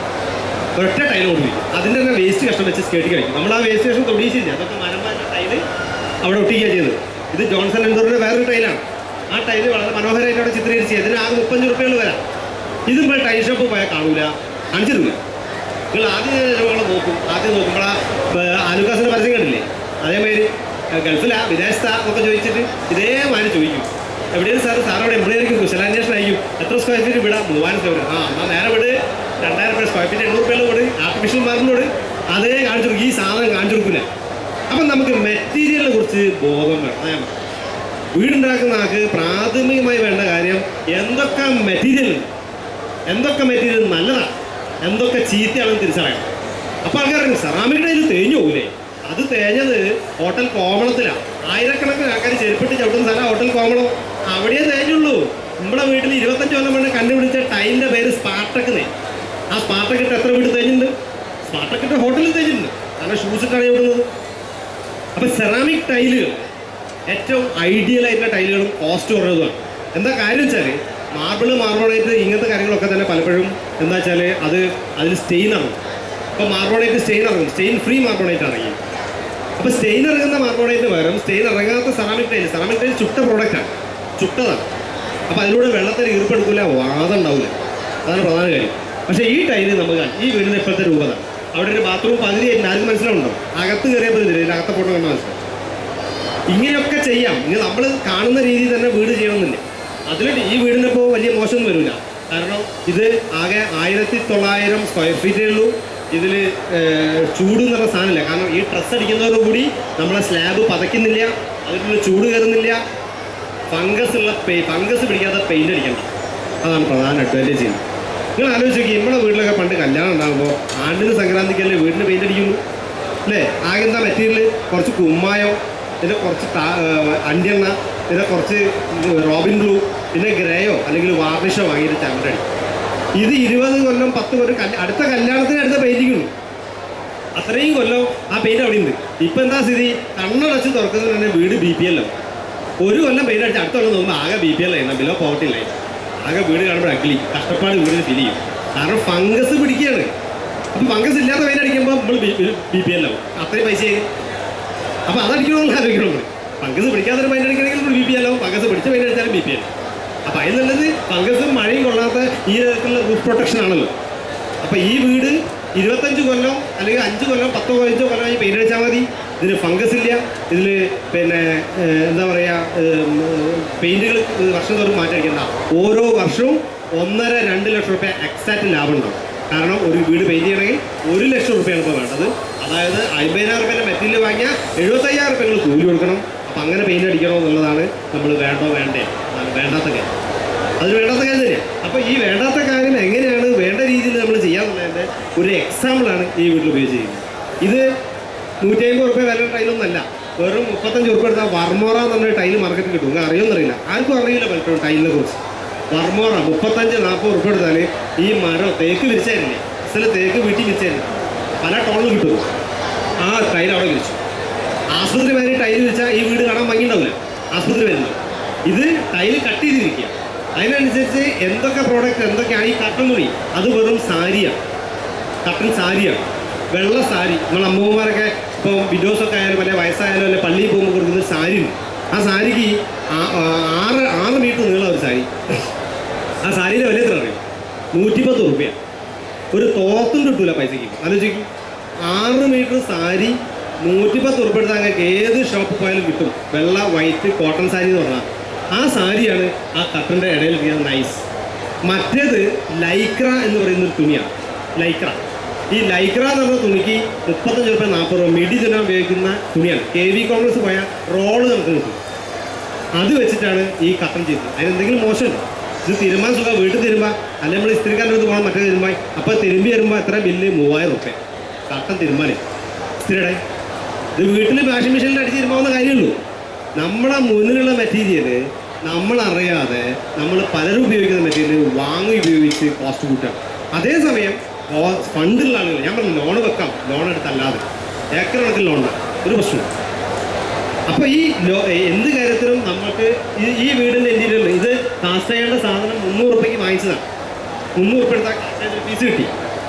ഒരൊറ്റ ടൈൽ കൊണ്ടുപോയി അതിൻ്റെ തന്നെ വേസ്റ്റ് കഷ്ണം വെച്ച് സ്കേർട്ടി കഴിക്കും. നമ്മൾ ആ വേസ്റ്റ് കഷ്ണം തൊടിയിച്ചില്ല, അതൊക്കെ മരമാറ്റ ടൈല് അവിടെ ഒട്ടിക്കുക ചെയ്തത്. ഇത് ജോൺസൺ എൻഡോറിൻ്റെ വേറൊരു ടൈലാണ്. ആ ടൈല് വളരെ മനോഹരമായിട്ട് അവിടെ ചിത്രീകരിച്ച് ഇതിന് ആകെ 35 രൂപകൾ വരാം. ഇത് നമ്മൾ ടൈൽ ഷോപ്പ് പോയാൽ കാണൂല, കാണിച്ചു തരില്ല. നിങ്ങൾ ആദ്യം രോഗങ്ങൾ നോക്കും. ആദ്യം നോക്കുമ്പോൾ ആലുക്കാസിൻ്റെ പരസ്യം കണ്ടില്ലേ, അതേമാതിരി ഗൾഫിലാ വിദേശത്താ എന്നൊക്കെ ചോദിച്ചിട്ട് ഇതേമാതിരി ചോദിക്കും. എവിടെയാണ് സാർ അവിടെ എംപ്ലോയി ആയിരിക്കും, കുശലാന്വേഷണം ആയിരിക്കും. എത്ര സ്ക്വയർ ഫീറ്റ് വിടാം? 3000 സ്ക്വയർ ഫീറ്റ്. എന്നാൽ നേരെ വിട് 2000 രൂപ സ്ക്വയർ ഫീറ്റ്, 800 രൂപയിൽ വിട്. ആർട്ടിഫിഷ്യൽ മാർബിളോട് അതേ കാണിച്ചു കൊടുക്കും. ഈ സാധനം കാണിച്ചു കൊടുക്കില്ല. അപ്പം നമുക്ക് മെറ്റീരിയലിനെ കുറിച്ച് ബോധം വേണം. വീടുണ്ടാക്കുന്ന ആൾക്ക് പ്രാഥമികമായി വേണ്ട കാര്യം എന്തൊക്കെ മെറ്റീരിയൽ നല്ലതാണ്, എന്തൊക്കെ ചീത്തയാണെന്ന് തിരിച്ചറിയണം. അപ്പോൾ ആൾക്കാർ സെറാമിക് ടൈല് തേഞ്ഞു പോകില്ലേ? അത് തേഞ്ഞത് ഹോട്ടൽ കോമളത്തിലാണ്. ആയിരക്കണക്കിന് ആൾക്കാർ ചെരുപ്പിട്ട് ചവിട്ടുന്ന സ്ഥലം ഹോട്ടൽ കോമളം. അവിടെയേ തേഞ്ഞുള്ളൂ. നമ്മുടെ വീട്ടിൽ 25 കൊല്ലം കൊണ്ട് കണ്ടുപിടിച്ച ടൈലിൻ്റെ പേര് സ്പാർട്ടക്കെന്നേ. ആ സ്പാർട്ടക്കിട്ട് എത്ര വീട് തേഞ്ഞിട്ടുണ്ട്? സ്പാർട്ടക്കിട്ട് ഹോട്ടലിൽ തേഞ്ഞിട്ടുണ്ട്. കാരണം ഷൂസ് ഇട്ടാണ് ചവിടുന്നത്. അപ്പം സെറാമിക് ടൈലുകൾ ഏറ്റവും ഐഡിയൽ ആയിട്ടുള്ള ടൈലുകളും കോസ്റ്റ് കുറഞ്ഞതുമാണ്. എന്താ കാര്യം വെച്ചാൽ മാർബിളൈറ്റ് ഇങ്ങനത്തെ കാര്യങ്ങളൊക്കെ തന്നെ പലപ്പോഴും എന്താ വെച്ചാൽ അതിൽ സ്റ്റെയിൻ ഇറങ്ങും. അപ്പോൾ മാർബിളൈറ്റ് സ്റ്റെയിൻ ഇറങ്ങും. സ്റ്റെയിൻ ഫ്രീ മാർബിളൈറ്റ് ഇറങ്ങി. അപ്പോൾ സ്റ്റെയിൻ ഇറങ്ങുന്ന മാർബിളൈറ്റിന് പകരം സ്റ്റെയിൻ ഇറങ്ങാത്ത സെറാമിക് ടൈൽ ചുട്ട പ്രോഡക്റ്റാണ്, ചുട്ടതാണ്. അപ്പോൾ അതിലൂടെ വെള്ളത്തിൽ ഈർപ്പെടുക്കില്ല, വാദം ഉണ്ടാവില്ല. അതാണ് പ്രധാന കാര്യം. പക്ഷേ ഈ ടൈല് നമുക്ക് ഈ വീടിന് ഇപ്പോഴത്തെ രൂപത അവിടെ ഒരു ബാത്റൂം പകുതിയായിട്ട് ആർക്കും മനസ്സിലാവുണ്ടോ? അകത്ത് കയറിയപ്പോൾ ഇതില്ല, അകത്തെ ഫോട്ടോ കണ്ടാൽ മനസ്സിലാവും. ഇങ്ങനെയൊക്കെ ചെയ്യാം. ഇനി നമ്മൾ കാണുന്ന രീതിയിൽ തന്നെ വീട് ചെയ്യണമെന്നില്ല. അതിൽ ഈ വീടിനിപ്പോൾ വലിയ മോശമൊന്നും വരില്ല. കാരണം ഇത് ആകെ 1900 സ്ക്വയർ ഫീറ്റേ ഉള്ളൂ. ഇതിൽ ചൂട് എന്ന് പറഞ്ഞ സാധനമില്ല. കാരണം ഈ ഡ്രസ്സ് അടിക്കുന്നതോടുകൂടി നമ്മളെ സ്ലാബ് പതയ്ക്കുന്നില്ല, അതിലുള്ള ചൂട് കയറുന്നില്ല. ഫംഗസ് പിടിക്കാത്ത പെയിൻ്റ് അടിക്കണ്ട. അതാണ് പ്രധാന അഡ്വാൻറ്റേജ് ചെയ്യുന്നത്. നിങ്ങൾ ആലോചിച്ച് നോക്കി, നമ്മുടെ വീട്ടിലൊക്കെ പണ്ട് കല്യാണം ഉണ്ടാകുമ്പോൾ ആണ്ടിന് സംക്രാന്തിക്കല്ലേ വീടിന് പെയിൻ്റ് അടിക്കുന്നു അല്ലേ? ആകെ എന്താ മെറ്റീരിയൽ? കുറച്ച് കുമ്മായോ, പിന്നെ കുറച്ച് അഞ്ചെണ്ണ, പിന്നെ കുറച്ച് റോബിൻ ബ്ലൂ, പിന്നെ ഗ്രേയോ അല്ലെങ്കിൽ വാർണിഷോ വാങ്ങിയിട്ട് ചവിട്ടടി. ഇത് 20 കൊല്ലം 10 കൊല്ലം അടുത്ത കല്യാണത്തിന് അടുത്ത പെയിൻറ്റിങ്ങുള്ളൂ. അത്രയും കൊല്ലം ആ പെയിൻറ്റ് അവിടെ ഉണ്ട്. ഇപ്പം എന്താ സ്ഥിതി? കണ്ണടച്ച് തുറക്കുന്നത് തന്നെ വീട് BPL ആവും. ഒരു കൊല്ലം പെയിൻ്റ് അടിച്ച് അടുത്ത കൊല്ലം നോക്കുമ്പോൾ ആകെ BPL ആയിരുന്നു, ബിലോ പോവർട്ടി ലൈൻ. ആകെ വീട് കാണുമ്പോൾ അഗ്ലി, കഷ്ടപ്പാട് വീടിന് ഫീൽ ചെയ്യും. കാരണം ഫംഗസ് പിടിക്കുകയാണ്. അപ്പം ഫംഗസ് ഇല്ലാത്ത പെയിൻ്റ് അടിക്കുമ്പോൾ നമ്മൾ BPL ആവും. അത്രയും പൈസ ആയി. അപ്പോൾ അതടിക്കണമെന്ന് ആലോചിക്കണമെന്ന്. ഫംഗസ് പിടിക്കാത്തൊരു പെയിൻ്റ് അടിക്കണമെങ്കിൽ നമ്മൾ BPL ആവും. ഫംഗസ് പിടിച്ച പെയിൻ്റ് അടിച്ചാലും BPL. അപ്പോൾ അതിൽ നല്ലത് ഫംഗസും മഴയും കൊള്ളാത്ത ഈ തരത്തിലുള്ള റൂഫ് പ്രൊട്ടക്ഷൻ ആണല്ലോ. അപ്പോൾ ഈ വീട് 25 കൊല്ലം അല്ലെങ്കിൽ 5 കൊല്ലം 10 15 കൊല്ലം ഈ പെയിൻ്റ് അടിച്ചാൽ മതി. ഇതിന് ഫംഗസ് ഇല്ല. ഇതിൽ പിന്നെ എന്താ പറയുക, പെയിൻറ്റുകൾ വർഷം തോറും മാറ്റിയടിക്കണ്ട. ഓരോ വർഷവും 1.5-2 ലക്ഷം രൂപ എക്സാക്റ്റ് ലാഭം ഉണ്ടാവും. കാരണം ഒരു വീട് പെയിൻറ്റ് ചെയ്യണമെങ്കിൽ 1 ലക്ഷം രൂപയാണ് ഇപ്പോൾ വേണ്ടത്. അതായത് 50,000 രൂപേൻ്റെ മെറ്റീരിയൽ വാങ്ങിയാൽ 75,000 രൂപ കൂലി കൊടുക്കണം. അപ്പം അങ്ങനെ പെയിൻറ്റ് അടിക്കണോ എന്നുള്ളതാണ് നമ്മൾ വേണ്ടേ അതാണ് വേണ്ടാത്ത കാര്യം. അത് വേണ്ടാത്ത കാര്യം തന്നെയാണ്. അപ്പോൾ ഈ വേണ്ടാത്ത കാര്യം എങ്ങനെയാണ് വേണ്ട രീതിയിൽ നമ്മൾ ചെയ്യാമെന്നുള്ളതിൻ്റെ ഒരു എക്സാമ്പിളാണ് ഈ വീട്ടിൽ ഉപയോഗിച്ച് ചെയ്യുന്നത്. ഇത് 150 രൂപ വില ടൈലൊന്നുമല്ല. വെറും 35 രൂപ എടുത്താൽ വർമോറ എന്ന് പറഞ്ഞ ടൈല് മാർക്കറ്റിൽ കിട്ടും. നിങ്ങൾക്ക് അറിയുമെന്നറിയില്ല, ആർക്കും അറിയില്ല പലപ്പോഴും ടൈലിനെ കുറിച്ച്. വർമോറ 35-40 രൂപ എടുത്താൽ ഈ മരം തേക്ക് വിരിച്ചായിരുന്നില്ലേ, അസല് തേക്ക് വീട്ടിൽ വിരിച്ചായിരുന്നു, പല ടോണിൽ കിട്ടും. ആ ടൈൽ അവിടെ വിരിച്ചു. ആശുപത്രി വരെ ടൈൽ വിരിച്ചാൽ ഈ വീട് കാണാൻ ഭംഗിയുണ്ടാവില്ല, ആശുപത്രി വരുന്നത്. ഇത് ടൈല് കട്ട് ചെയ്തിരിക്കുക. അതിനനുസരിച്ച് എന്തൊക്കെ പ്രോഡക്റ്റ് എന്തൊക്കെയാണ് ഈ കട്ടൻ തുണി, അത് വെറും സാരിയാണ്, കട്ടൻ സാരിയാണ്, വെള്ള സാരി. നമ്മൾ അമ്മൂമ്മമാരൊക്കെ ഇപ്പോൾ വിഡോസൊക്കെ ആയാലും അല്ലെ വയസ്സായാലും അല്ലെ പള്ളിയിൽ പോകുമ്പോൾ കൊടുക്കുന്ന സാരി ഉണ്ട്. ആ സാരിക്ക് 6 മീറ്റർ നീളം ഒരു സാരി. ആ സാരിയുടെ വില എത്ര അറിയും? 110 രൂപയാണ്. ഒരു തോത്തും കിട്ടൂല പൈസയ്ക്ക്. ആലോചിക്കും, 6 മീറ്റർ സാരി 110 രൂപ എടുത്താൽ നിങ്ങൾക്ക് ഏത് ഷോപ്പ് പോയാലും കിട്ടും. വെള്ള വൈറ്റ് കോട്ടൺ സാരി എന്ന് പറഞ്ഞാൽ ആ സാരിയാണ് ആ കട്ടൻ്റെ ഇടയിൽ ഇരിക്കുന്നത് നൈസ്. മറ്റേത് ലൈക്ര എന്ന് പറയുന്നൊരു തുണിയാണ്. ലൈക്ര, ഈ ലൈക്ര എന്ന് പറഞ്ഞ തുണിക്ക് 35 രൂപ 40 രൂപ മിഡി തുന്നാൻ ഉപയോഗിക്കുന്ന തുണിയാണ്. KV കോൺഗ്രസ് പോയാൽ റോള് നമുക്ക് കിട്ടും. അത് വെച്ചിട്ടാണ് ഈ കട്ടൻ ചെയ്തത്. അതിനെന്തെങ്കിലും മോശമുണ്ടോ? ഇത് തിരുമ്പാൻ സുഖം, വീട്ടിൽ തിരുമ്പാ, അല്ലെങ്കിൽ നമ്മൾ ഇസ്ത്രീക്കാരുടെ അടുത്ത് പോകണം, മറ്റേ തിരുമ്പാൻ. അപ്പോൾ തിരുമ്പി വരുമ്പോൾ എത്ര ബില്ല്? 3000 റുപ്യ കട്ടൻ തിരുമ്പാനേ ഇസ്ത്രീയുടെ. ഇത് വീട്ടിൽ വാഷിംഗ് മെഷീനിൽ അടിച്ച് തിരുമ്പാവുന്ന കാര്യമുള്ളൂ. നമ്മളെ മുന്നിലുള്ള മെറ്റീരിയൽ നമ്മളറിയാതെ നമ്മൾ പലരും ഉപയോഗിക്കുന്ന മെറ്റീരിയൽ വാങ്ങി ഉപയോഗിച്ച് കോസ്റ്റ് കൂട്ടാം. അതേസമയം ഫണ്ടുള്ള ആളുകൾ, ഞാൻ പറഞ്ഞു ലോൺ വെക്കാം, ലോൺ എടുത്തല്ലാതെ ഏക്കർ കണക്കിൽ ലോൺ ഒരു പ്രശ്നം. അപ്പോൾ ഈ എന്ത് കാര്യത്തിലും നമുക്ക് ഈ വീടിൻ്റെ ഇന്റീരിയറിൽ ഇത് കാസ്റ്റ് ചെയ്യേണ്ട സാധനം 300 റുപ്യക്ക് വാങ്ങിച്ചതാണ്. 300 റുപ്യ എടുത്താൽ കാസ്റ്റ് പീസ് കിട്ടി.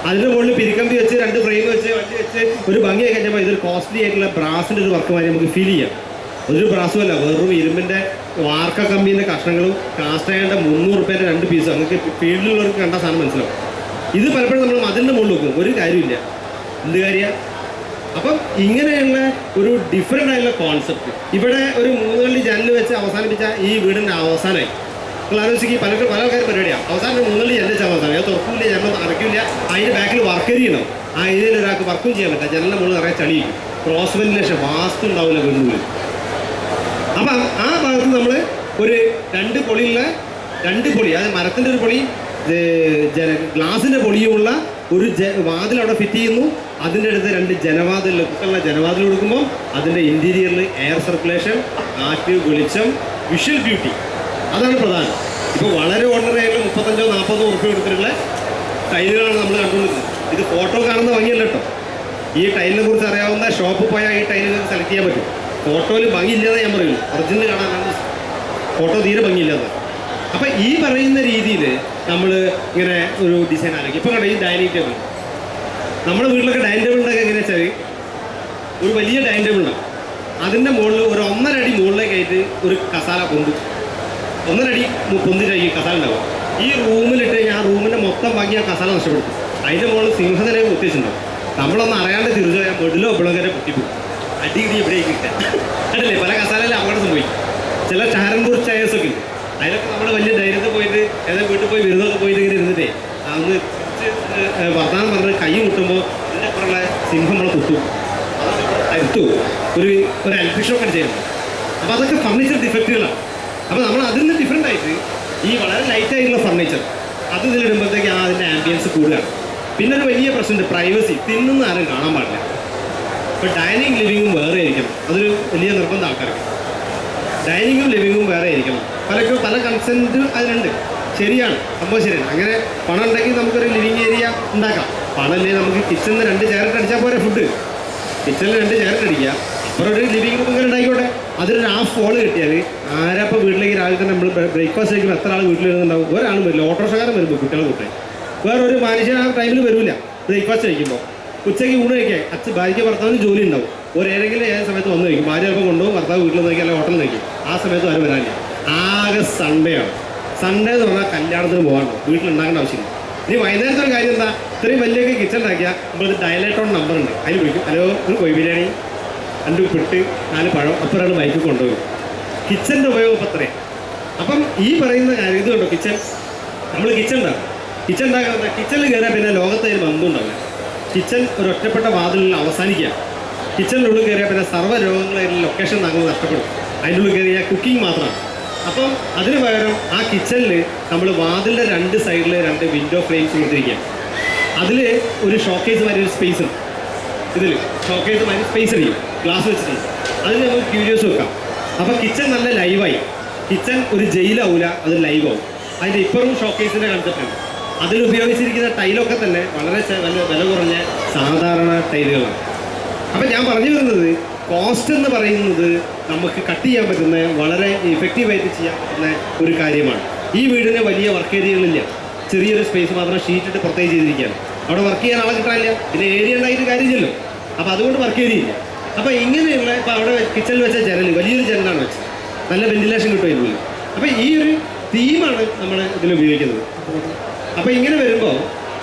അതിൻ്റെ മുകളിൽ പിരിക്കമ്പി വെച്ച് 2 ഫ്രെയിം വെച്ച് വണ്ടി വെച്ച് ഒരു ഭംഗിയായി കഴിഞ്ഞപ്പോൾ ഇതൊരു കോസ്റ്റ്ലി ആയിട്ടുള്ള ബ്രാസിൻ്റെ ഒരു വർക്ക് മാതിരി നമുക്ക് ഫീൽ ചെയ്യാം. അതൊരു ബ്രാസും അല്ല, വെറും ഇരുമ്പിൻ്റെ വാർക്ക കമ്പീൻ്റെ കഷ്ണങ്ങളും കാസ്റ്റ് ചെയ്യേണ്ട 300 റുപ്യേൻ്റെ 2 പീസ്. നമുക്ക് ഫീൽഡിലുള്ളവർക്ക് കണ്ട സാധനം മനസ്സിലാവും. ഇത് പലപ്പോഴും നമ്മൾ മതിലിൻ്റെ മുകളിൽ വെക്കും, ഒരു കാര്യമില്ല. എന്ത് കാര്യമാണ്? അപ്പം ഇങ്ങനെയുള്ള ഒരു ഡിഫറെൻ്റ് ആയിട്ടുള്ള കോൺസെപ്റ്റ് ഇവിടെ ഒരു 3 കള്ളി ജനൽ വെച്ച് അവസാനിപ്പിച്ച ഈ വീടിൻ്റെ അവസാനമായി. നിങ്ങൾ ആലോചിക്കുക, പല ആൾക്കാരും പരിപാടിയാണ് അവസാനം 3 കള്ളി ജനൽ വെച്ചാൽ അവസാനം അത് തുറക്കില്ല, ജനൽ അടയ്ക്കില്ല. അതിൻ്റെ ബാക്കിൽ വർക്കരി ഉണ്ടാവും. ആ ഏരിയയിൽ ഒരാൾക്ക് വർക്കും ചെയ്യാൻ പറ്റില്ല. ജനലിൻ്റെ മുകളിൽ നിറയെ ചളിയും, ക്രോസ് വെന്റിലേഷൻ, വാസ്തു ഉണ്ടാവില്ല വീടിനുള്ളിൽ. അപ്പം ആ ഭാഗത്ത് നമ്മൾ ഒരു 2 പൊളിയുള്ള 2 പൊളി, അതായത് മരത്തിൻ്റെ ഒരു പൊളി, ഗ്ലാസിൻ്റെ പൊളിയുമുള്ള ഒരു വാതിൽ അവിടെ ഫിറ്റ് ചെയ്യുന്നു. അതിൻ്റെ അടുത്ത് 2 ജനവാതിൽ, കുത്തുള്ള ജനവാതിൽ കൊടുക്കുമ്പോൾ അതിൻ്റെ ഇൻറ്റീരിയറിൽ എയർ സർക്കുലേഷൻ, കാറ്റ്, വെളിച്ചം, വിഷ്വൽ ബ്യൂട്ടി, അതാണ് പ്രധാനം. ഇപ്പോൾ വളരെ ഓർഡിനറി ആയിട്ടുള്ള 35-40 ഉറുപ്പിക കൊടുത്തിട്ടുള്ള ടൈലുകളാണ് നമ്മൾ കണ്ടുകൊണ്ടിരുന്നത്. ഇത് ഫോട്ടോ കാണുന്ന ഭംഗിയല്ല കേട്ടോ. ഈ ടൈലിനെ കുറിച്ച് അറിയാവുന്ന ഷോപ്പിൽ പോയാൽ ഈ ടൈലിനെ സെലക്ട് ചെയ്യാൻ പറ്റും. ഫോട്ടോയിൽ ഭംഗിയില്ലാതെ ഞാൻ പറയുള്ളൂ, ഒറിജിനൽ കാണാനാണ് ഫോട്ടോ തീരെ ഭംഗിയില്ലാതെ. അപ്പം ഈ പറയുന്ന രീതിയിൽ നമ്മൾ ഇങ്ങനെ ഒരു ഡിസൈൻ ആയിരിക്കും. ഇപ്പം കണ്ടോ ഈ ഡൈനിങ് ടേബിൾ, നമ്മുടെ വീട്ടിലൊക്കെ ഡൈനിങ് ടേബിൾ ഉണ്ടാക്കുക എങ്ങനെയാ വെച്ചാൽ ഒരു വലിയ ഡൈനിങ് ടേബിൾ ഉണ്ടാവും. അതിൻ്റെ മുകളിൽ ഒരു 1.5 അടി മുകളിലേക്കായിട്ട് ഒരു കസാല പൊന്തും. 1.5 അടി പൊന്തിട്ടായി കസാല ഉണ്ടാവും. ഈ റൂമിലിട്ട് കഴിഞ്ഞാൽ ആ റൂമിൻ്റെ മൊത്തം ഭംഗി ആ കസാല നഷ്ടപ്പെടുത്തും. അതിൻ്റെ മുകളിൽ സിംഹനിലയം കുത്തിച്ചിട്ടുണ്ടാവും. നമ്മളൊന്ന് അറിയാണ്ട് തിരിച്ചു പോയാൽ മെഡിലോ പിള്ളേരെ പൊട്ടിപ്പോകും. അടിയിടി എവിടേക്ക് കിട്ടുക അതല്ലേ. പല കസാലയിലും അപകടം സംഭവിക്കും. ചില ചാരൻപൂർ ചയർസൊക്കെ ഉണ്ട്. അതിലൊക്കെ നമ്മൾ വലിയ ധൈര്യത്തിൽ പോയിട്ട് ഏതായാലും വീട്ടിൽ പോയി വിരുന്നൊക്കെ പോയിട്ട് ഇങ്ങനെ ഇരുന്നിട്ടേ അന്ന് വർത്തമാനം പറഞ്ഞ് കൈ മുട്ടുമ്പോൾ ഇതിൻ്റെ അപ്പുറമുള്ള സിംഹം നമ്മളെ കുത്തും, തരുത്തു ഒരു അൽഫിഷൊക്കെ ചെയ്യുന്നത്. അപ്പോൾ അതൊക്കെ ഫർണിച്ചർ ഡിഫക്റ്റുകളാണ്. അപ്പോൾ നമ്മൾ അതിൽ നിന്ന് ഡിഫറെൻ്റ് ആയിട്ട് ഈ വളരെ ലൈറ്റായിട്ടുള്ള ഫർണിച്ചർ അത് ഇതിലിടുമ്പോഴത്തേക്ക് അതിൻ്റെ ആംബിയൻസ് കൂടുകയാണ്. പിന്നെ ഒരു വലിയ പ്രശ്നമുണ്ട്, പ്രൈവസി. തിന്നുന്ന ആരും കാണാൻ പാടില്ല. ഇപ്പോൾ ഡൈനിങ് ലിവിങ്ങും വേറെ ആയിരിക്കണം, അതൊരു വലിയ നിർബന്ധം ആൾക്കാർക്ക്. ഡൈനിങ്ങും ലിവിങ്ങും വേറെ ആയിരിക്കണം. പല കൺസെൻറ്റ് അതിനുണ്ട്, ശരിയാണ്, സംഭവം ശരിയാണ്. അങ്ങനെ പണം ഉണ്ടെങ്കിൽ നമുക്കൊരു ലിവിങ് ഏരിയ ഉണ്ടാക്കാം. പണമല്ലേ നമുക്ക് കിച്ചണിൽ 2 ചെയറിട്ട് അടിച്ചാൽ പോരെ. ഫുഡ് കിച്ചണിൽ 2 ചെയറിട്ട് അടിക്കുക, അപ്പുറം ഒരു ലിവിങ് റൂം ഇങ്ങനെ ഉണ്ടായിക്കോട്ടെ. അതിനൊരു ഹാഫ് ഹോൾ കിട്ടിയാൽ ആരപ്പോൾ വീട്ടിലേക്ക് രാവിലെ തന്നെ നമ്മൾ ബ്രേക്ക്ഫാസ്റ്റ് കഴിക്കുമ്പോൾ എത്ര ആൾ വീട്ടിൽ വരുന്നുണ്ടാവും? ഒരാളും വരില്ല. ഓട്ടോറിക്ഷക്കാരൻ വരുമ്പോൾ കുട്ടികളെ കൂട്ടെ വേറൊരു മനുഷ്യൻ ആ ടൈമിൽ വരില്ല. ബ്രേക്ക്ഫാസ്റ്റ് കഴിക്കുമ്പോൾ ഉച്ചയ്ക്ക് ഊണ് കഴിക്കാൻ ഭാര്യയ്ക്ക് ഭർത്താവിന് ജോലി ഉണ്ടാവും. ഏതെങ്കിലും സമയത്ത് വന്ന് കഴിക്കും. ഭാര്യ ചിലപ്പോൾ കൊണ്ടുപോകും, ഭർത്താവ് വീട്ടിൽ നോക്കി അല്ലെങ്കിൽ ഹോട്ടലിൽ നോക്കി. ആ സമയത്ത് ആരും വരാനില്ല. ആകെ സൺഡേ ആണ്. സൺഡേ എന്ന് പറഞ്ഞാൽ കല്യാണത്തിന് പോകാണ്ടോ, വീട്ടിലുണ്ടാക്കേണ്ട ആവശ്യമില്ല. ഇനി വൈകുന്നേരത്തെ ഒരു കാര്യം എന്താ, ഇത്രയും വലിയൊക്കെ കിച്ചൺ ഉണ്ടാക്കിയാൽ നമ്മളിത് ഡയലേറ്റോൺ നമ്പർ ഉണ്ട്, അതിൽ വിളിക്കും. ഹലോ, ഒരു കോഴി ബിരിയാണി, 2 ഉപ്പിട്ട് 4 പഴം, അപ്പോൾ ഒരാൾ ബൈക്ക് കൊണ്ടുപോകും. കിച്ചൻ്റെ ഉപയോഗം ഇപ്പം അത്രയും. അപ്പം ഈ പറയുന്ന കാര്യം ഇത് കണ്ടോ, കിച്ചൺ നമ്മൾ കിച്ചൺ ഉണ്ടാക്കുക. കിച്ചണിൽ കയറിയാൽ പിന്നെ ലോകത്ത് അതിന് ബന്ധം ഉണ്ടാവില്ല. കിച്ചൺ ഒരു ഒറ്റപ്പെട്ട വാതിലിൽ അവസാനിക്കുക. കിച്ചണിനുള്ളിൽ കയറിയാൽ പിന്നെ സർവ്വ രോഗങ്ങളായിട്ടുള്ള ലൊക്കേഷൻ നമ്മൾ നഷ്ടപ്പെടും. അതിൻ്റെ ഉള്ളിൽ കയറിയാൽ കുക്കിംഗ് മാത്രമാണ്. അപ്പം അതിന് പകരം ആ കിച്ചണിൽ നമ്മൾ വാതിലിൻ്റെ 2 സൈഡിൽ 2 വിൻഡോ ഫ്രെയിംസ് കൊടുത്തിരിക്കുക. അതിൽ ഒരു ഷോക്കേസ് മാതിരി ഒരു സ്പേസ് ഉണ്ട്. ഇതിൽ ഷോക്കേസ് മാതിരി സ്പേസ് അടിക്കും, ഗ്ലാസ് വെച്ചിട്ട്. അതിൽ നമുക്ക് ക്യൂരിയോസ് വെക്കാം. അപ്പോൾ കിച്ചൺ നല്ല ലൈവായി. കിച്ചൺ ഒരു ജയിലാവില്ല, അത് ലൈവാവും. അതിൻ്റെ ഇപ്പുറം ഷോക്കേസിൻ്റെ കൺസെപ്റ്റ് ഉണ്ട്. അതിൽ ഉപയോഗിച്ചിരിക്കുന്ന ടൈലൊക്കെ തന്നെ വളരെ വില കുറഞ്ഞ സാധാരണ ടൈലുകളാണ്. അപ്പം ഞാൻ പറഞ്ഞു വരുന്നത്, കോസ്റ്റ് എന്ന് പറയുന്നത് നമുക്ക് കട്ട് ചെയ്യാൻ പറ്റുന്ന, വളരെ ഇഫക്റ്റീവായിട്ട് ചെയ്യാൻ പറ്റുന്ന ഒരു കാര്യമാണ്. ഈ വീടിന് വലിയ വർക്ക് ഏരിയകളില്ല, ചെറിയൊരു സ്പേസ് മാത്രം ഷീറ്റിട്ട് പുറത്തേക്ക് ചെയ്തിരിക്കുകയാണ്. അവിടെ വർക്ക് ചെയ്യാൻ ആളെ കിട്ടാനില്ല, പിന്നെ ഏരിയ ഉണ്ടായിട്ട് കാര്യമില്ലല്ലോ. അപ്പോൾ അതുകൊണ്ട് വർക്ക് ഏരിയയില്ല. അപ്പോൾ ഇങ്ങനെയുള്ള ഇപ്പോൾ അവിടെ കിച്ചണിൽ വെച്ച ജനൽ, വലിയൊരു ജനലാണ് വെച്ചത്, നല്ല വെന്റിലേഷൻ കിട്ടും ഇതിനുള്ളിൽ. അപ്പോൾ ഈ ഒരു തീമാണ് നമ്മൾ ഇതിൽ ഉപയോഗിക്കുന്നത്. അപ്പോൾ ഇങ്ങനെ വരുമ്പോൾ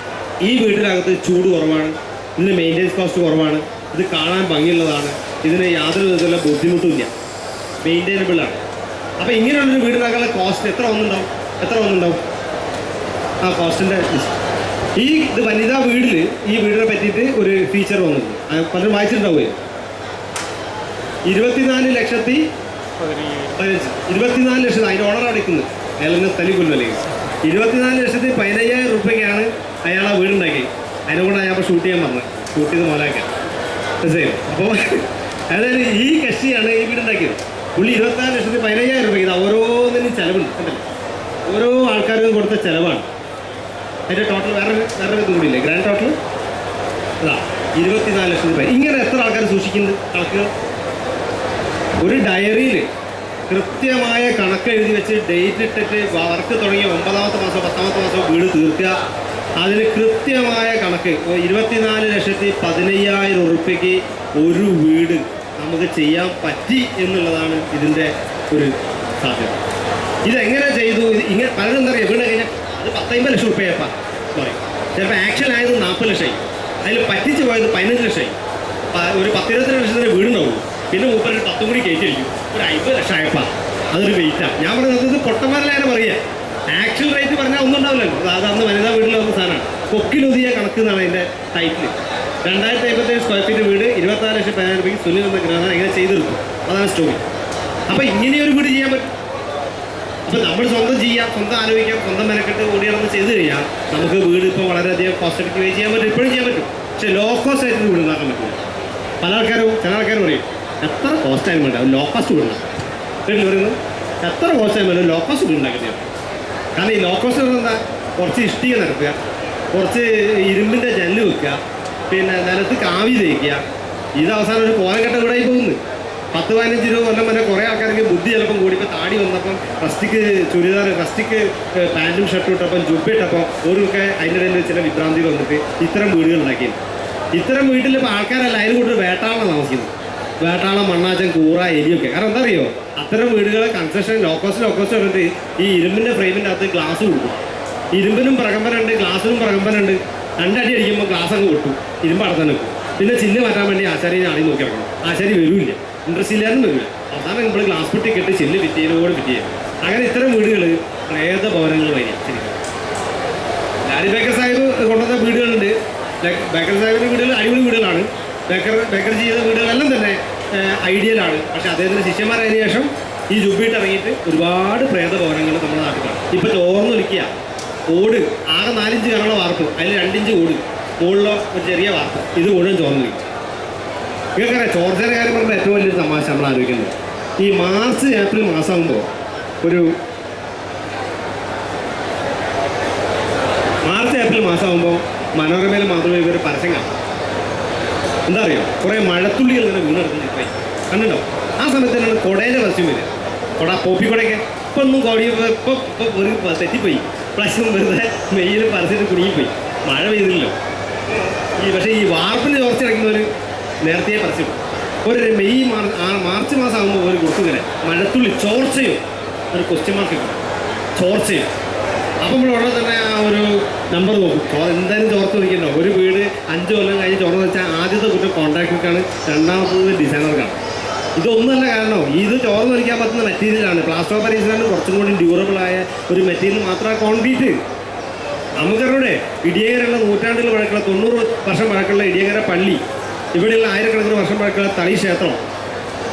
ഈ വീട്ടിനകത്ത് ചൂട് കുറവാണ്, ഇതിന് മെയിൻ്റെനൻസ് കോസ്റ്റ് കുറവാണ്, ഇത് കാണാൻ ഭംഗിയുള്ളതാണ്, ഇതിന് യാതൊരു വിധത്തിലുള്ള ബുദ്ധിമുട്ടുമില്ല, മെയിൻറ്റൈനബിളാണ്. അപ്പോൾ ഇങ്ങനെയുള്ളൊരു വീടിനകത്തുള്ള കോസ്റ്റ് എത്ര ഒന്നുണ്ടാവും? ആ കോസ്റ്റിൻ്റെ ഇത് വനിതാ വീടിൽ ഈ വീടിനെ പറ്റിയിട്ട് ഒരു ഫീച്ചർ വന്നിട്ടുണ്ട്, പലരും വായിച്ചിട്ടുണ്ടാവുകയോ. 24,15,000 24 ലക്ഷം അതിൻ്റെ ഓണർ അടിക്കുന്നത്. അയാളെന്നെ തലി കൊല്ലല്ലേ 24,15,000 രൂപയ്ക്കാണ് അയാൾ ആ വീടുണ്ടാക്കി. അതിനെക്കൊണ്ടാണ് ഞാൻ അപ്പോൾ ഷൂട്ട് ചെയ്യാൻ പറഞ്ഞത്. ഷൂട്ട് ചെയ്ത് മോലാക്കാൻ മനസ്സിലായി. അപ്പോൾ അതായത് ഈ കക്ഷിയാണ് ഈ വീടുണ്ടാക്കിയത്. പുള്ളി 24,15,000 രൂപയ്ക്ക് ഇത് ഓരോന്നിനും ചിലവുണ്ട് കണ്ടല്ലോ. ഓരോ ആൾക്കാർക്കും കൊടുത്ത ചിലവാണ്. അതിൻ്റെ ടോട്ടൽ വേറെ ഇത് കൂടിയില്ലേ, ഗ്രാൻഡ് ടോട്ടൽ അതാ 24 ലക്ഷം രൂപ. ഇങ്ങനെ എത്ര ആൾക്കാർ സൂക്ഷിക്കുന്നത് കണക്കുകൾ? ഒരു ഡയറിയിൽ കൃത്യമായ കണക്ക് എഴുതി വെച്ച് ഡേറ്റ് ഇട്ടിട്ട് വർക്ക് തുടങ്ങിയ 9ാമത്തെ മാസം 10ാമത്തെ മാസം വീട് തീർക്കുക. അതിന് കൃത്യമായ കണക്ക് 24,15,000 രൂപയ്ക്ക് ഒരു വീട് നമുക്ക് ചെയ്യാൻ പറ്റി എന്നുള്ളതാണ് ഇതിൻ്റെ ഒരു സാധ്യത. ഇതെങ്ങനെ ചെയ്തു? ഇങ്ങനെ പലരും എന്താ പറയുക, വീട് കഴിഞ്ഞാൽ അത് 10-50 ലക്ഷം രൂപയപ്പാ പറയും. ചിലപ്പോൾ ആക്ഷൻ ആയത് 40 ലക്ഷമായി, അതിൽ പറ്റിച്ച് പോയത് 15 ലക്ഷമായി. ഒരു 10-20 ലക്ഷത്തിന് വീടുണ്ടാവുള്ളൂ. പിന്നെ 30 10 കൂടി കയറ്റിയിരിക്കും. ഒരു 50 ലക്ഷം ആയപ്പാ അതൊരു വെയിറ്റാണ്. ഞാൻ പറഞ്ഞത് ഇത് പൊട്ടന്മാരിലാണ് പറയുക. ആക്ഷൻ റേറ്റ് പറഞ്ഞാൽ ഒന്നും ഉണ്ടാവില്ലല്ലോ. അത് അന്ന് വനിതാ വീട്ടിൽ വന്ന സാധനമാണ്. കൊക്കിലൊതിയ കണക്ക് എന്നാണ് അതിൻ്റെ ടൈറ്റിൽ. 2,057 സ്ക്വയർ ഫീറ്റ് വീട് 24,15,000 രൂപയ്ക്ക് സുനിൽ എന്ന ഗ്രഹണം എങ്ങനെ ചെയ്തെടുക്കും, അതാണ് സ്റ്റോറി. അപ്പോൾ ഇങ്ങനെയൊരു വീട് ചെയ്യാൻ പറ്റും. അപ്പോൾ നമ്മൾ സ്വന്തം ചെയ്യാം, സ്വന്തം ആലോചിക്കാം, സ്വന്തം മെനക്കെട്ട് ഓടിയാണെന്ന് ചെയ്ത് കഴിഞ്ഞാൽ നമുക്ക് വീട് ഇപ്പോൾ വളരെയധികം കോസ്റ്റ് എഫക്റ്റീവ് ചെയ്യാൻ പറ്റും. ഇപ്പോഴും ചെയ്യാൻ പറ്റും. പക്ഷേ ലോ കോസ്റ്റ് ആയിട്ട് വീട് ഉണ്ടാക്കാൻ പറ്റില്ല. ചില ആൾക്കാരും പറയും എത്ര കോസ്റ്റ് ആയാലും വേണ്ട ലോ കോസ്റ്റ് വീട് ഉണ്ടാക്കാം. വീട്ടിൽ പറയുന്നത് എത്ര കോസ്റ്റ് ആയാലും വേണ്ട ലോ കോസ്റ്റ് വീട് ഉണ്ടാക്കി തരാം. കാരണം ഈ ലോ കോസ്റ്റ് എന്ന് പറഞ്ഞാൽ കുറച്ച് ഇഷ്ടിക നിരത്തുക, കുറച്ച് ഇരുമ്പിൻ്റെ ജല്ല് വെക്കുക, പിന്നെ നിലത്ത് കാവി തേക്കുക. ഇത് അവസാനം ഒരു കോലം വീടായി പോകുന്നു. 10-15 രൂപ കൊല്ലം വരെ കുറേ ആൾക്കാർക്ക് ബുദ്ധി ചിലപ്പം കൂടി. ഇപ്പോൾ താടി വന്നപ്പം റസ്റ്റിക്ക് ചുരിദാർ, റസ്റ്റിക്ക് പാൻറ്റും ഷർട്ടും ഇട്ടപ്പം ജുബ്ബ ഇട്ടപ്പം ഓരോക്കെ അതിൻ്റെ ഇടയിൽ ചില വിഭ്രാന്തികൾ വന്നിട്ട് ഇത്തരം വീടുകൾ ഉണ്ടാക്കിയത്. ഇത്തരം വീട്ടിൽ ഇപ്പോൾ ആൾക്കാരല്ല, അതിന് കൂടുതൽ വേട്ടാളാണ് താമസിക്കുന്നത്. വേട്ടാളം, മണ്ണാച്ചൻ, കൂറ, എലിയൊക്കെ. കാരണം എന്താ അറിയോ, അത്തരം വീടുകളെ കൺസ്ട്രക്ഷൻ ലോക്കോസ്റ്റ് പറഞ്ഞിട്ട് ഈ ഇരുമ്പിൻ്റെ ഫ്രെയിമിൻ്റെ അകത്ത് ഗ്ലാസ് കൊടുക്കും. ഇരുമ്പിനും പ്രകമ്പനുണ്ട്, ഗ്ലാസ്സിനും പ്രകമ്പനുണ്ട്. 2 അടി അടിക്കുമ്പോൾ ഗ്ലാസ് അങ്ങ് കൊട്ടും, ഇരുമ്പ് അടത്താൻ വെക്കും. പിന്നെ ചില്ല് മാറ്റാൻ വേണ്ടി ആശാരിനെ ആളി നോക്കി ഇറങ്ങണം. ആശാരി വരില്ല, ഇൻട്രസ്റ്റ് ഇല്ലാന്നും വരില്ല. അവസാനം നമ്മൾ ഗ്ലാസ് പൊട്ടി കെട്ടി ചില്ല് ഫിറ്റ് ചെയ്തോടെ ഫിറ്റ് ചെയ്യും. അങ്ങനെ ഇത്തരം വീടുകൾ പ്രേത ഭവനങ്ങൾ വരിക. ശരിക്കും ലാരി ബേക്കർ സാഹിബ് കൊണ്ടുവന്ന വീടുകളുണ്ട്. ബേക്കർ സാഹിബിൻ്റെ വീടുകൾ അടിപൊളി വീടുകളാണ്. ബേക്കർ ചെയ്ത വീടുകളെല്ലാം തന്നെ ഐഡിയലാണ്. പക്ഷെ അദ്ദേഹത്തിൻ്റെ ശിഷ്യന്മാരായതിനു ശേഷം ഈ ജുബിയിട്ട് ഇറങ്ങിയിട്ട് ഒരുപാട് പ്രേത ഭവനങ്ങൾ നമ്മുടെ നാട്ടിൽ കാണും. ഇപ്പോൾ ചോർന്നൊലിക്കുക ഓട്, ആകെ 4 ഇഞ്ച് കനുള്ള വാർപ്പ്, അതിൽ 2 ഇഞ്ച് ഓട്, മുകളിലോ ഒരു ചെറിയ വാർപ്പ്, ഇത് മുഴുവൻ ചോർന്നൊലിക്കും. ഇതൊക്കെ ചോർച്ചയുടെ കാര്യം പറഞ്ഞാൽ ഏറ്റവും വലിയൊരു തമാശ നമ്മൾ ആലോചിക്കുന്നത്. ഈ മാർച്ച് ഏപ്രിൽ മാസമാകുമ്പോൾ മനോരമയിൽ മാത്രമേ ഇവർ പരസ്യം കാണും. എന്താ അറിയാം, കുറേ മഴത്തുള്ളികൾ ഇങ്ങനെ വീണെടുക്കുന്ന ഇപ്പം കണ്ടുണ്ടോ? ആ സമയത്താണ് കുടേൻ്റെ പരസ്യം വരിക. പോപ്പിക്കുടയൊക്കെ ഇപ്പം ഒന്നും കൊടി ഇപ്പം ഒരു തെറ്റിപ്പോയി. പ്രാവശ്യം വെറുതെ മെയ്യിൽ പരസ്യത്തിൽ കുടുങ്ങിപ്പോയി, മഴ പെയ്തില്ലല്ലോ. പക്ഷേ ഈ വാർപ്പിന് ചോർച്ചയടയ്ക്കുന്നവർ നേരത്തെ പരസ്യം ഒരു മാർച്ച് മാസം ആകുമ്പോൾ ഒരു കൊടുക്കുന്നില്ല മഴത്തുള്ളി ചോർച്ചയോ ഒരു ക്വസ്റ്റ്യൻ മാർക്ക് ചോർച്ചയോ. അപ്പം നമ്മൾ ഉടനെ തന്നെ ആ ഒരു നമ്പർ നോക്കും. എന്തായാലും ചോർത്ത് വയ്ക്കണ്ടോ. ഒരു വീട് 5 കൊല്ലം കഴിഞ്ഞ് ചോർന്ന് വെച്ചാൽ ആദ്യത്തെ കുറ്റം കോൺട്രാക്ടർക്കാണ്, രണ്ടാമത്തത് ഡിസൈനർക്കാണ്. ഇതൊന്നുമല്ല കാരണം, ഇത് ചോർന്ന് വയ്ക്കാൻ പറ്റുന്ന മെറ്റീരിയലാണ്. പ്ലാസ്റ്റർ ഓഫ് പാരീസിലാണ് കുറച്ചും കൂടി ഡ്യൂറബിളായ ഒരു മെറ്റീരിയൽ മാത്രമാണ് കോൺക്രീറ്റ്. നമുക്കറിയൂടെ ഇടിയങ്ങരയുള്ള നൂറ്റാണ്ടുകൾ പഴക്കമുള്ള 90 വർഷം പഴക്കമുള്ള ഇടിയങ്ങര പള്ളി, ഇവിടെയുള്ള 1000കണക്കിന് വർഷം പഴക്കമുള്ള തളി ക്ഷേത്രം,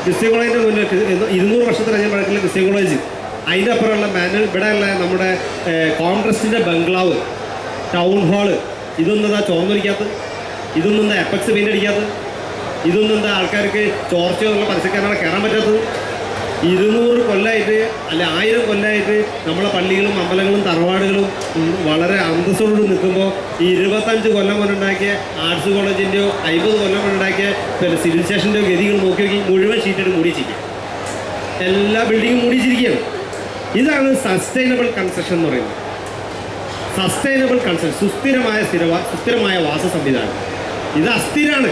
ക്രിസ്ത്യൻ കോളേജിൻ്റെ മുന്നിൽ 200 വർഷത്തിലധികം പഴക്കമുള്ള ക്രിസ്ത്യൻ കോളേജ്, അതിൻ്റെ അപ്പുറമുള്ള ഇവിടെയുള്ള നമ്മുടെ കോൺഗ്രസിൻ്റെ ബംഗ്ലാവ്, ടൗൺ ഹാള്, ഇതൊന്നും എന്താ ചോർന്നൊലിക്കാത്തത്? ഇതൊന്നും എന്താ എപ്പക്സ് പെയിൻ്റ് അടിക്കാത്തത്? ഇതൊന്നും എന്താ ആൾക്കാർക്ക് ചോർച്ചയുള്ള പരസ്യക്കാരാണ് കയറാൻ പറ്റാത്തത്? 200 കൊല്ലമായിട്ട് അല്ല 1000 കൊല്ലമായിട്ട് നമ്മളെ പള്ളികളും അമ്പലങ്ങളും തറവാടുകളും വളരെ അന്തസ്സോട് നിൽക്കുമ്പോൾ ഈ 25 കൊല്ലം കൊണ്ടുണ്ടാക്കിയ ആർട്സ് കോളേജിൻ്റെയോ 50 കൊല്ലം കൊണ്ടുണ്ടാക്കിയ സിവിൽ സ്റ്റേഷൻ്റെയോ ഗതികൾ നോക്കി നോക്കി മുഴുവൻ ഷീറ്റിട്ട് മൂടിച്ചിരിക്കുക. എല്ലാ ബിൽഡിങ്ങും മൂടിച്ചിരിക്കുകയാണ്. ഇതാണ് സസ്റ്റൈനബിൾ കൺസ്ട്രക്ഷൻ എന്ന് പറയുന്നത്. സസ്റ്റൈനബിൾ കൺസ്ട്രക്ഷൻ, സുസ്ഥിരമായ വാസ സംവിധാനം. ഇത് അസ്ഥിരാണ്.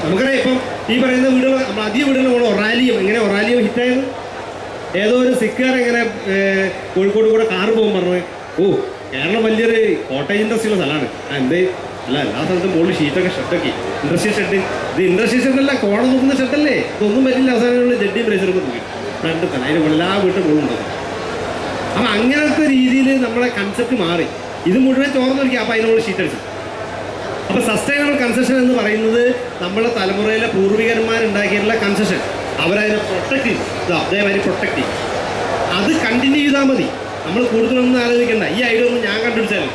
നമുക്കറിയാം ഇപ്പം ഈ പറയുന്ന വീടുകൾ, നമ്മൾ അധികം വീടുകൾ നമ്മൾ ഒറാലിയം, എങ്ങനെ ഒറാലിയം ഹിറ്റായത്? ഏതോ ഒരു സിക്കാർ എങ്ങനെ കോഴിക്കോട് കൂടെ കാറ് പോകുമ്പോൾ പറഞ്ഞത്, കേരളം വലിയൊരു കോട്ടേജ് ഇൻഡസ്ട്രിയുള്ള സ്ഥലമാണ്. എന്തേ അല്ല, എല്ലാ സ്ഥലത്തും മുകളിൽ ഷീറ്റൊക്കെ ഷെഡൊക്കെ, ഇൻഡസ്ട്രിയൽ ഷെഡ്. ഇത് ഇൻഡസ്ട്രിയൽ ഷെഡല്ല, കോണം നോക്കുന്ന ഷെഡല്ലേ. ഇതൊന്നും പറ്റില്ല. അവസാനങ്ങളിൽ ജഡ്ഡിയും ബ്രേസറൊക്കെ തൂക്കി രണ്ട് തന്നെ അതിന് എല്ലാ വീട്ടിൽ മുകളുണ്ടാകും. അപ്പം അങ്ങനത്തെ രീതിയിൽ നമ്മളെ കൺസെപ്റ്റ് മാറി. ഇത് മുഴുവൻ ചോർന്നൊലിക്കുക. അപ്പം അതിനുള്ള ഷീറ്റ് അടിച്ചു. അപ്പോൾ സസ്റ്റൈനബിൾ കൺസ്ട്രക്ഷൻ എന്ന് പറയുന്നത് നമ്മളെ തലമുറയിലെ പൂർവികന്മാരുണ്ടാക്കിയിട്ടുള്ള കൺസ്ട്രക്ഷൻ. അവരതിനെ പ്രൊട്ടക്റ്റ് ചെയ്യും. അതേമാതിരി പ്രൊട്ടക്റ്റ് ചെയ്യും. അത് കണ്ടിന്യൂ ചെയ്താൽ മതി. നമ്മൾ കൂടുതലൊന്നും ആലോചിക്കണ്ട. ഈ ഐഡിയ ഒന്നും ഞാൻ കണ്ടുപിടിച്ചാലും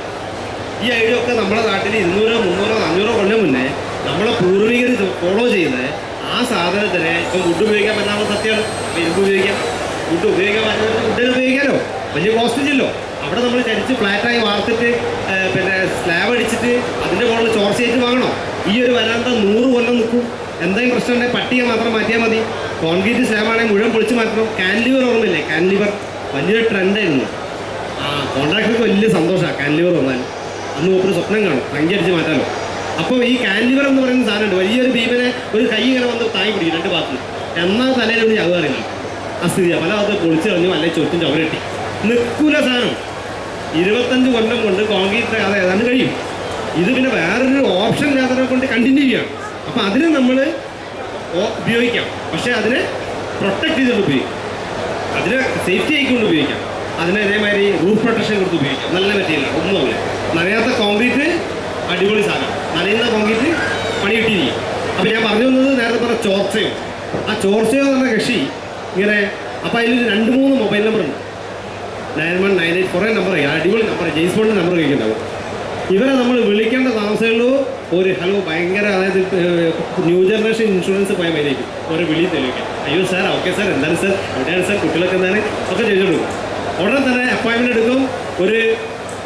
ഈ ഐഡിയ ഒക്കെ നമ്മുടെ നാട്ടിൽ 200, 300, 400 കൊല്ലം മുന്നേ നമ്മളെ പൂർവികർ ഫോളോ ചെയ്യുന്നത് ആ സാധനത്തിന് ഇപ്പം വുഡ് ഉപയോഗിക്കാൻ പറ്റാത്ത സത്യമാണ്. ഇരുമ്പ് ഉപയോഗിക്കാം, വുഡ് ഉപയോഗിക്കാൻ പറ്റുന്ന വുഡിന് ഉപയോഗിക്കാമല്ലോ, വലിയ കോസ്റ്റ് ഇല്ലല്ലോ. അവിടെ നമ്മൾ ചരിച്ച് ഫ്ലാറ്റായി വാർത്തിട്ട് പിന്നെ സ്ലാബ് അടിച്ചിട്ട് അതിൻ്റെ മുകളിൽ ചോർച്ച ചെയ്ത് വാങ്ങണോ? ഈ ഒരു വരാന്ത 100 കൊല്ലം നിൽക്കും. എന്തെങ്കിലും പ്രശ്നം ഉണ്ടെങ്കിൽ പട്ടിക മാത്രം മാറ്റിയാൽ മതി. കോൺക്രീറ്റ് സ്ലാബാണെങ്കിൽ മുഴുവൻ പൊളിച്ച് മാറ്റണം. കാൻലിവർ ഓർമ്മയില്ലേ? കാൻലിവർ വലിയൊരു ട്രെൻഡായിരുന്നു. കോൺട്രാക്ടർക്ക് വലിയ സന്തോഷമാണ് കാൻലിവർ വന്നാൽ. അന്ന് ഒരു സ്വപ്നം കാണും ഭംഗിയടിച്ച് മാറ്റാമല്ലോ. അപ്പോൾ ഈ കാൻലിവർ എന്ന് പറയുന്ന സാധനമുണ്ട്. വലിയൊരു ഭീമനെ ഒരു കൈ ഇങ്ങനെ വന്ന് താങ്ങി പിടിക്കും 2 ഭാഗത്ത്. എന്നാൽ തലയിലൊന്നും ചവ് അറിയില്ല. ആ സ്ഥിതിയാണ്. പല ഭാഗത്ത് പൊളിച്ച് കളഞ്ഞു, അല്ലെങ്കിൽ ചുറ്റും ചവരട്ടി നിൽക്കൂല സാധനം. 25 കൊല്ലം കൊണ്ട് കോൺക്രീറ്റ് അത് ഏതാണ്ട് കഴിയും. ഇത് പിന്നെ വേറൊരു ഓപ്ഷൻ ഇല്ലാത്തതിനെ കൊണ്ട് കണ്ടിന്യൂ ചെയ്യാം. അപ്പം അതിന് നമ്മൾ ഉപയോഗിക്കാം. പക്ഷേ അതിനെ പ്രൊട്ടക്ട് ചെയ്തുകൊണ്ട് ഉപയോഗിക്കാം, അതിന് സേഫ്റ്റി ആയിക്കൊണ്ട് ഉപയോഗിക്കാം. അതിന് ഇതേമാതിരി റൂഫ് പ്രൊട്ടക്ഷൻ കൊടുത്ത് ഉപയോഗിക്കാം. നല്ല മെറ്റീരിയലാണ്, ഒന്നും പോലെ നനയാത്ത കോൺക്രീറ്റ് അടിപൊളി സാധനം. നനയുന്ന കോൺക്രീറ്റ് പണി കിട്ടിയിരിക്കും. അപ്പോൾ ഞാൻ പറഞ്ഞു വന്നത് നേരത്തെ പറഞ്ഞ ചോർച്ചയോ, ആ ചോർച്ചയോ എന്ന് പറഞ്ഞ കക്ഷി ഇങ്ങനെ. അപ്പോൾ അതിൽ 2-3 മൊബൈൽ നമ്പർ ഉണ്ട്. 9198 കുറേ നമ്പർ, അടിപൊളി നമ്പർ, ജെയിംസ് ബോണ്ടിൻ്റെ നമ്പർ കഴിക്കുന്നുണ്ടാവും. ഇവരെ നമ്മൾ വിളിക്കേണ്ട താമസമുള്ളൂ. ഒരു ഹലോ ഭയങ്കര, അതായത് ന്യൂ ജനറേഷൻ ഇൻഷുറൻസ് പോയ മതിയായിരിക്കും ഓരോ വിളി തെളിയിക്കാം. അയ്യോ സാർ, ഓക്കെ സാർ, എന്താണ് സാർ, എവിടെയാണ് സാർ, കുട്ടികളൊക്കെ എന്താണ് ഒക്കെ ചോദിച്ചോളൂ. ഉടനെ തന്നെ അപ്പോയിൻമെൻറ്റ് എടുക്കും.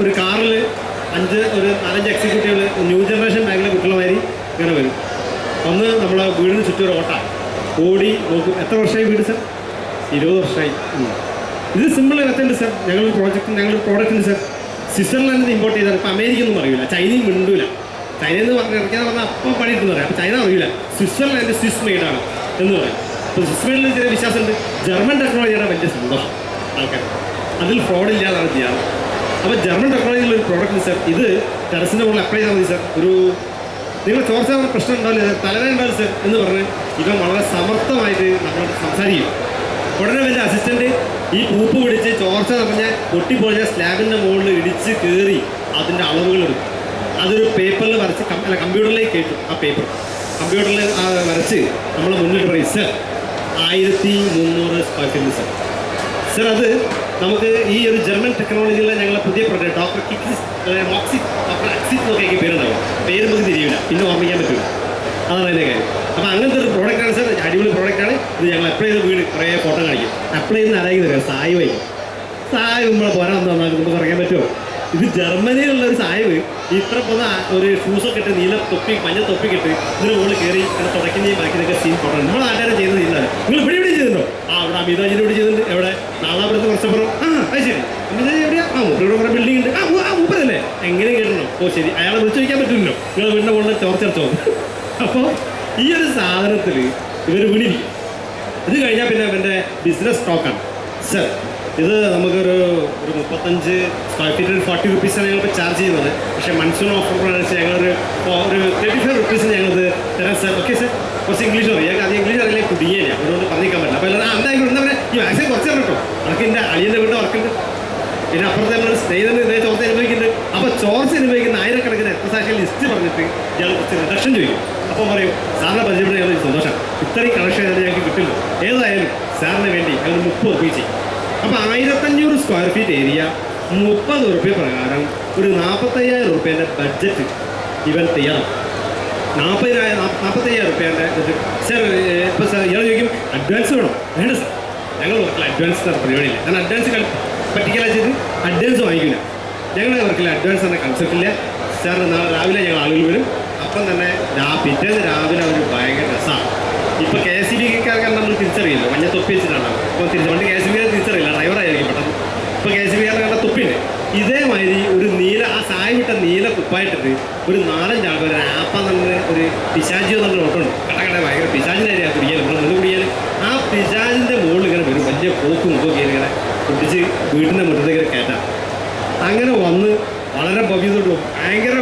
ഒരു കാറിൽ 4-5 എക്സിക്യൂട്ടീവുകൾ ന്യൂ ജനറേഷൻ ബാങ്കിലെ കുട്ടികളുമാതിരി ഇങ്ങനെ വരും. ഒന്ന് നമ്മളെ വീടിന് ചുറ്റും ഒരു ഓടി നോക്കും. എത്ര വർഷമായി വീട് സാർ? 20 വർഷമായി. ഇത് സിമ്പിൾ മെത്തേഡ് സാർ. ഞങ്ങളൊരു പ്രോഡക്റ്റ് ഉണ്ട് സാർ. സ്വിറ്റ്സർലാൻഡിൽ നിന്ന് ഇമ്പോർട്ട് ചെയ്താൽ. ഇപ്പോൾ അമേരിക്ക ഒന്നും അറിയില്ല, ചൈനയും മിണ്ടൂല. ചൈനയിൽ നിന്ന് ഇറക്കിയാന്ന് പറഞ്ഞാൽ അപ്പം പണിയിട്ടെന്ന് പറയാം. അപ്പോൾ ചൈന അറിയില്ല. സ്വിറ്റ്സർലാൻഡ് സ്വിസ് മെയ്ഡാണ് എന്ന് പറയും. അപ്പോൾ സ്വിസ് മെയ്ഡിൽ ചെറിയ വിശ്വാസമുണ്ട്. ജർമ്മൻ ടെക്നോളജിയുടെ വലിയ സന്തോഷം ആൾക്കാർ. അതിൽ ഫ്രോഡില്ലാതാണ് ചെയ്യാറ്. അപ്പോൾ ജർമ്മൻ ടെക്നോളജിയിലുള്ള ഒരു പ്രോഡക്റ്റ് സാർ. ഇത് ടെറസിൻ്റെ മുകളിൽ അപ്ലൈ ചെയ്താൽ മതി സാർ. നിങ്ങൾ ചോർച്ച പ്രശ്നം ഉണ്ടാവില്ല, തലവേദന ഉണ്ടാവില്ല സാർ എന്ന് പറഞ്ഞ് ഇവൻ വളരെ സമർത്ഥമായിട്ട് നമ്മളോട് സംസാരിക്കും. ഉടനെ വലിയ അസിസ്റ്റൻറ്റ് ഈ പൂപ്പ് പിടിച്ച് ചോർച്ച പറഞ്ഞാൽ പൊട്ടിപ്പൊളിഞ്ഞ സ്ലാബിൻ്റെ മുകളിൽ ഇടിച്ച് കയറി അതിൻ്റെ അളവുകൾ എടുക്കും. അതൊരു പേപ്പറിൽ വരച്ച് കമ്പ്യൂട്ടറിലേക്ക് കയറ്റും. ആ പേപ്പർ കമ്പ്യൂട്ടറിൽ വരച്ച് നമ്മൾ മുന്നിട്ട് പറയും sir 1300 square feet sir. Sir അത് നമുക്ക് ഈ ഒരു ജർമ്മൻ ടെക്നോളജിയിലെ ഞങ്ങളെ പുതിയ പ്രൊഡക്റ്റ് ഡോക്ടർ അക്സിറ്റ് എന്നൊക്കെ പേരുണ്ടാവും. പേര് നമുക്ക് തിരിയില്ല, പിന്നെ ഓർമ്മിക്കാൻ പറ്റില്ല. അതാണ് അതിൻ്റെ കാര്യം. അപ്പോൾ അങ്ങനത്തെ ഒരു പ്രോഡക്റ്റാണ് സാർ. അടിപൊളി പ്രോഡക്റ്റാണ് ഇത്. ഞങ്ങൾ അപ്ലൈ ചെയ്ത് വീട് കുറേ ഫോട്ടോ കാണിക്കും. അപ്ലൈ ചെയ്യുന്ന ആരായി തരാം, സായി വൈകും. സായി നമ്മളെ പോരാൻ എന്താണെന്ന് നമുക്ക് പറയാൻ പറ്റുമോ? ഇത് ജർമ്മനിയിലുള്ള ഒരു സായിവ് ഇത്ര പോകുന്ന ഒരു ഷൂസൊക്കെ ഇട്ട് നീല തൊപ്പി, മഞ്ഞ തൊപ്പിക്കിട്ട് ഇതിന് മുകളിൽ കയറി ഇങ്ങനെ തുടയ്ക്കുന്നതും ബാക്കിയൊക്കെ സീൻ ഫോട്ടോ. നമ്മൾ ആൾക്കാരെ ചെയ്യുന്നത് ഇല്ലാതെ. നിങ്ങൾ ഇവിടെ ചെയ്യുന്നുണ്ടോ? അവിടെ അമിതാജിൻ്റെ ഇവിടെ ചെയ്യുന്നുണ്ട്. എവിടെ? നാദാപുരത്ത് കുറച്ചപ്പുറം. അത് ശരി, അമിതാജി എവിടെയാ? ഇവിടെ കുറേ ബിൽഡിംഗ് ഉണ്ട്. മൂപ്പരല്ലേ? എങ്ങനെ കേട്ടണോ? ഓ ശരി, അയാളെ വിളിച്ചു വയ്ക്കാൻ പറ്റില്ലല്ലോ. നിങ്ങൾ വീടിൻ്റെ മുകളിൽ ചോർച്ചോ. അപ്പോൾ ഈ ഒരു സാധനത്തിൽ ഇവർ വിളിക്കും. ഇത് കഴിഞ്ഞാൽ പിന്നെ അവൻ്റെ ബിസിനസ് സ്റ്റോക്കാണ് സർ. ഇത് നമുക്കൊരു 35 സ്ക്വയർ ഫീറ്റ് 40 റുപ്പീസാണ് ഞങ്ങളിപ്പോൾ ചാർജ് ചെയ്യുന്നത്. പക്ഷേ മൺസൂൺ ഓഫർ പ്രകാരം ഞങ്ങളൊരു 35 റുപ്പീസിന് ഞങ്ങളത് തരാം സാർ. Okay sir. കുറച്ച് ഇംഗ്ലീഷ് അറിയാം. അത് ഇംഗ്ലീഷ് അറിയില്ല, കുടിയേല, അതുകൊണ്ട് പറഞ്ഞിരിക്കാൻ പറ്റില്ല. അപ്പോൾ എല്ലാം എന്തായാലും എന്താ പറയുക, ഈ മാക്സിമം കുറച്ച് തരണം കേട്ടോ. നമുക്ക് എൻ്റെ അളിയൻ്റെ വീട്ടിൽ വർക്കുണ്ട്. പിന്നെ അപ്പുറത്തെ നമ്മൾ സ്നേഹിതന് ഇതേ ചോർച്ച അനുഭവിക്കുന്നുണ്ട്. അപ്പോൾ ചോർച്ച അനുഭവിക്കുന്ന ആയിരക്കണക്കിന് എക്സസാക്ഷൻ ലിസ്റ്റ് പറഞ്ഞിട്ട് ഇയാൾ കുറച്ച് റിഡക്ഷൻ ചോദിക്കും. അപ്പോൾ പറയും സാറിനെ പരിചയപ്പെട്ട് ഞങ്ങൾ സന്തോഷം, ഇത്രയും കളക്ഷൻ ഞങ്ങൾക്ക് കിട്ടില്ല. ഏതായാലും സാറിന് വേണ്ടി ഞങ്ങൾ 30 റുപ്പീ ചെയ്യും. അപ്പോൾ 1500 സ്ക്വയർ ഫീറ്റ് ഏരിയ 30 റുപ്യ പ്രകാരം ഒരു 45,000 റുപ്യേൻ്റെ ബഡ്ജറ്റ് ഇവൻ തയ്യാറാണ്. 45,000 റുപ്യേൻ്റെ സാർ. ഇപ്പോൾ സാർ ഇയാൾ ചോദിക്കും അഡ്വാൻസ് വേണം. വേണ്ട സാർ, ഞങ്ങൾ വർക്കിൽ അഡ്വാൻസ് പരിപാടിയില്ല. കാരണം അഡ്വാൻസ് പറ്റിക്കല ചെയ്ത് അഡ്വാൻസ് വാങ്ങിക്കില്ല. ഞങ്ങളുടെ വർക്കിൽ അഡ്വാൻസ് എന്ന കൺസെപ്റ്റില്ല സാർ. നാളെ രാവിലെ ഞങ്ങൾ ആളുകൾ വരും. അപ്പം തന്നെ പിറ്റേന്ന് രാവിലെ അവർ ഭയങ്കര രസമാണ്. ഇപ്പോൾ KSEBക്കാർക്ക് നമ്മൾ തിരിച്ചറിയില്ല, മഞ്ഞ തൊപ്പി വെച്ചിട്ടാണ്. ഇപ്പോൾ പണ്ട് KSEBക്കാർ തിരിച്ചറിയില്ല, ഡ്രൈവറായിരിക്കും പെട്ടെന്ന്. ഇപ്പോൾ KSEBക്കാർ കണ്ട തൊപ്പിൻ്റെ ഇതേമാതിരി ഒരു നീല, ആ സായി വിട്ട നീല കുപ്പായിട്ടിട്ട് ഒരു 4-5 ആൾക്കാർ ഒരു ആപ്പാന്ന് പറഞ്ഞ ഒരു പിശാചി എന്നുള്ള ഓട്ടമുണ്ട്. കടകട ഭയങ്കര പിശാചിനായിരിക്കും ആ കുടിയാൽ. നമ്മൾ മുന്നിൽ കുടിയാൽ ആ പിശാചിൻ്റെ മുകളിൽ ഇങ്ങനെ വരും. വലിയ പോക്കും മുഖമൊക്കെ ഇങ്ങനെ പൊട്ടിച്ച് വീടിൻ്റെ മുറ്റത്തേക്ക് കയറ്റാം. അങ്ങനെ വന്ന് വളരെ ഭവ്യതോട്ട് ഭയങ്കര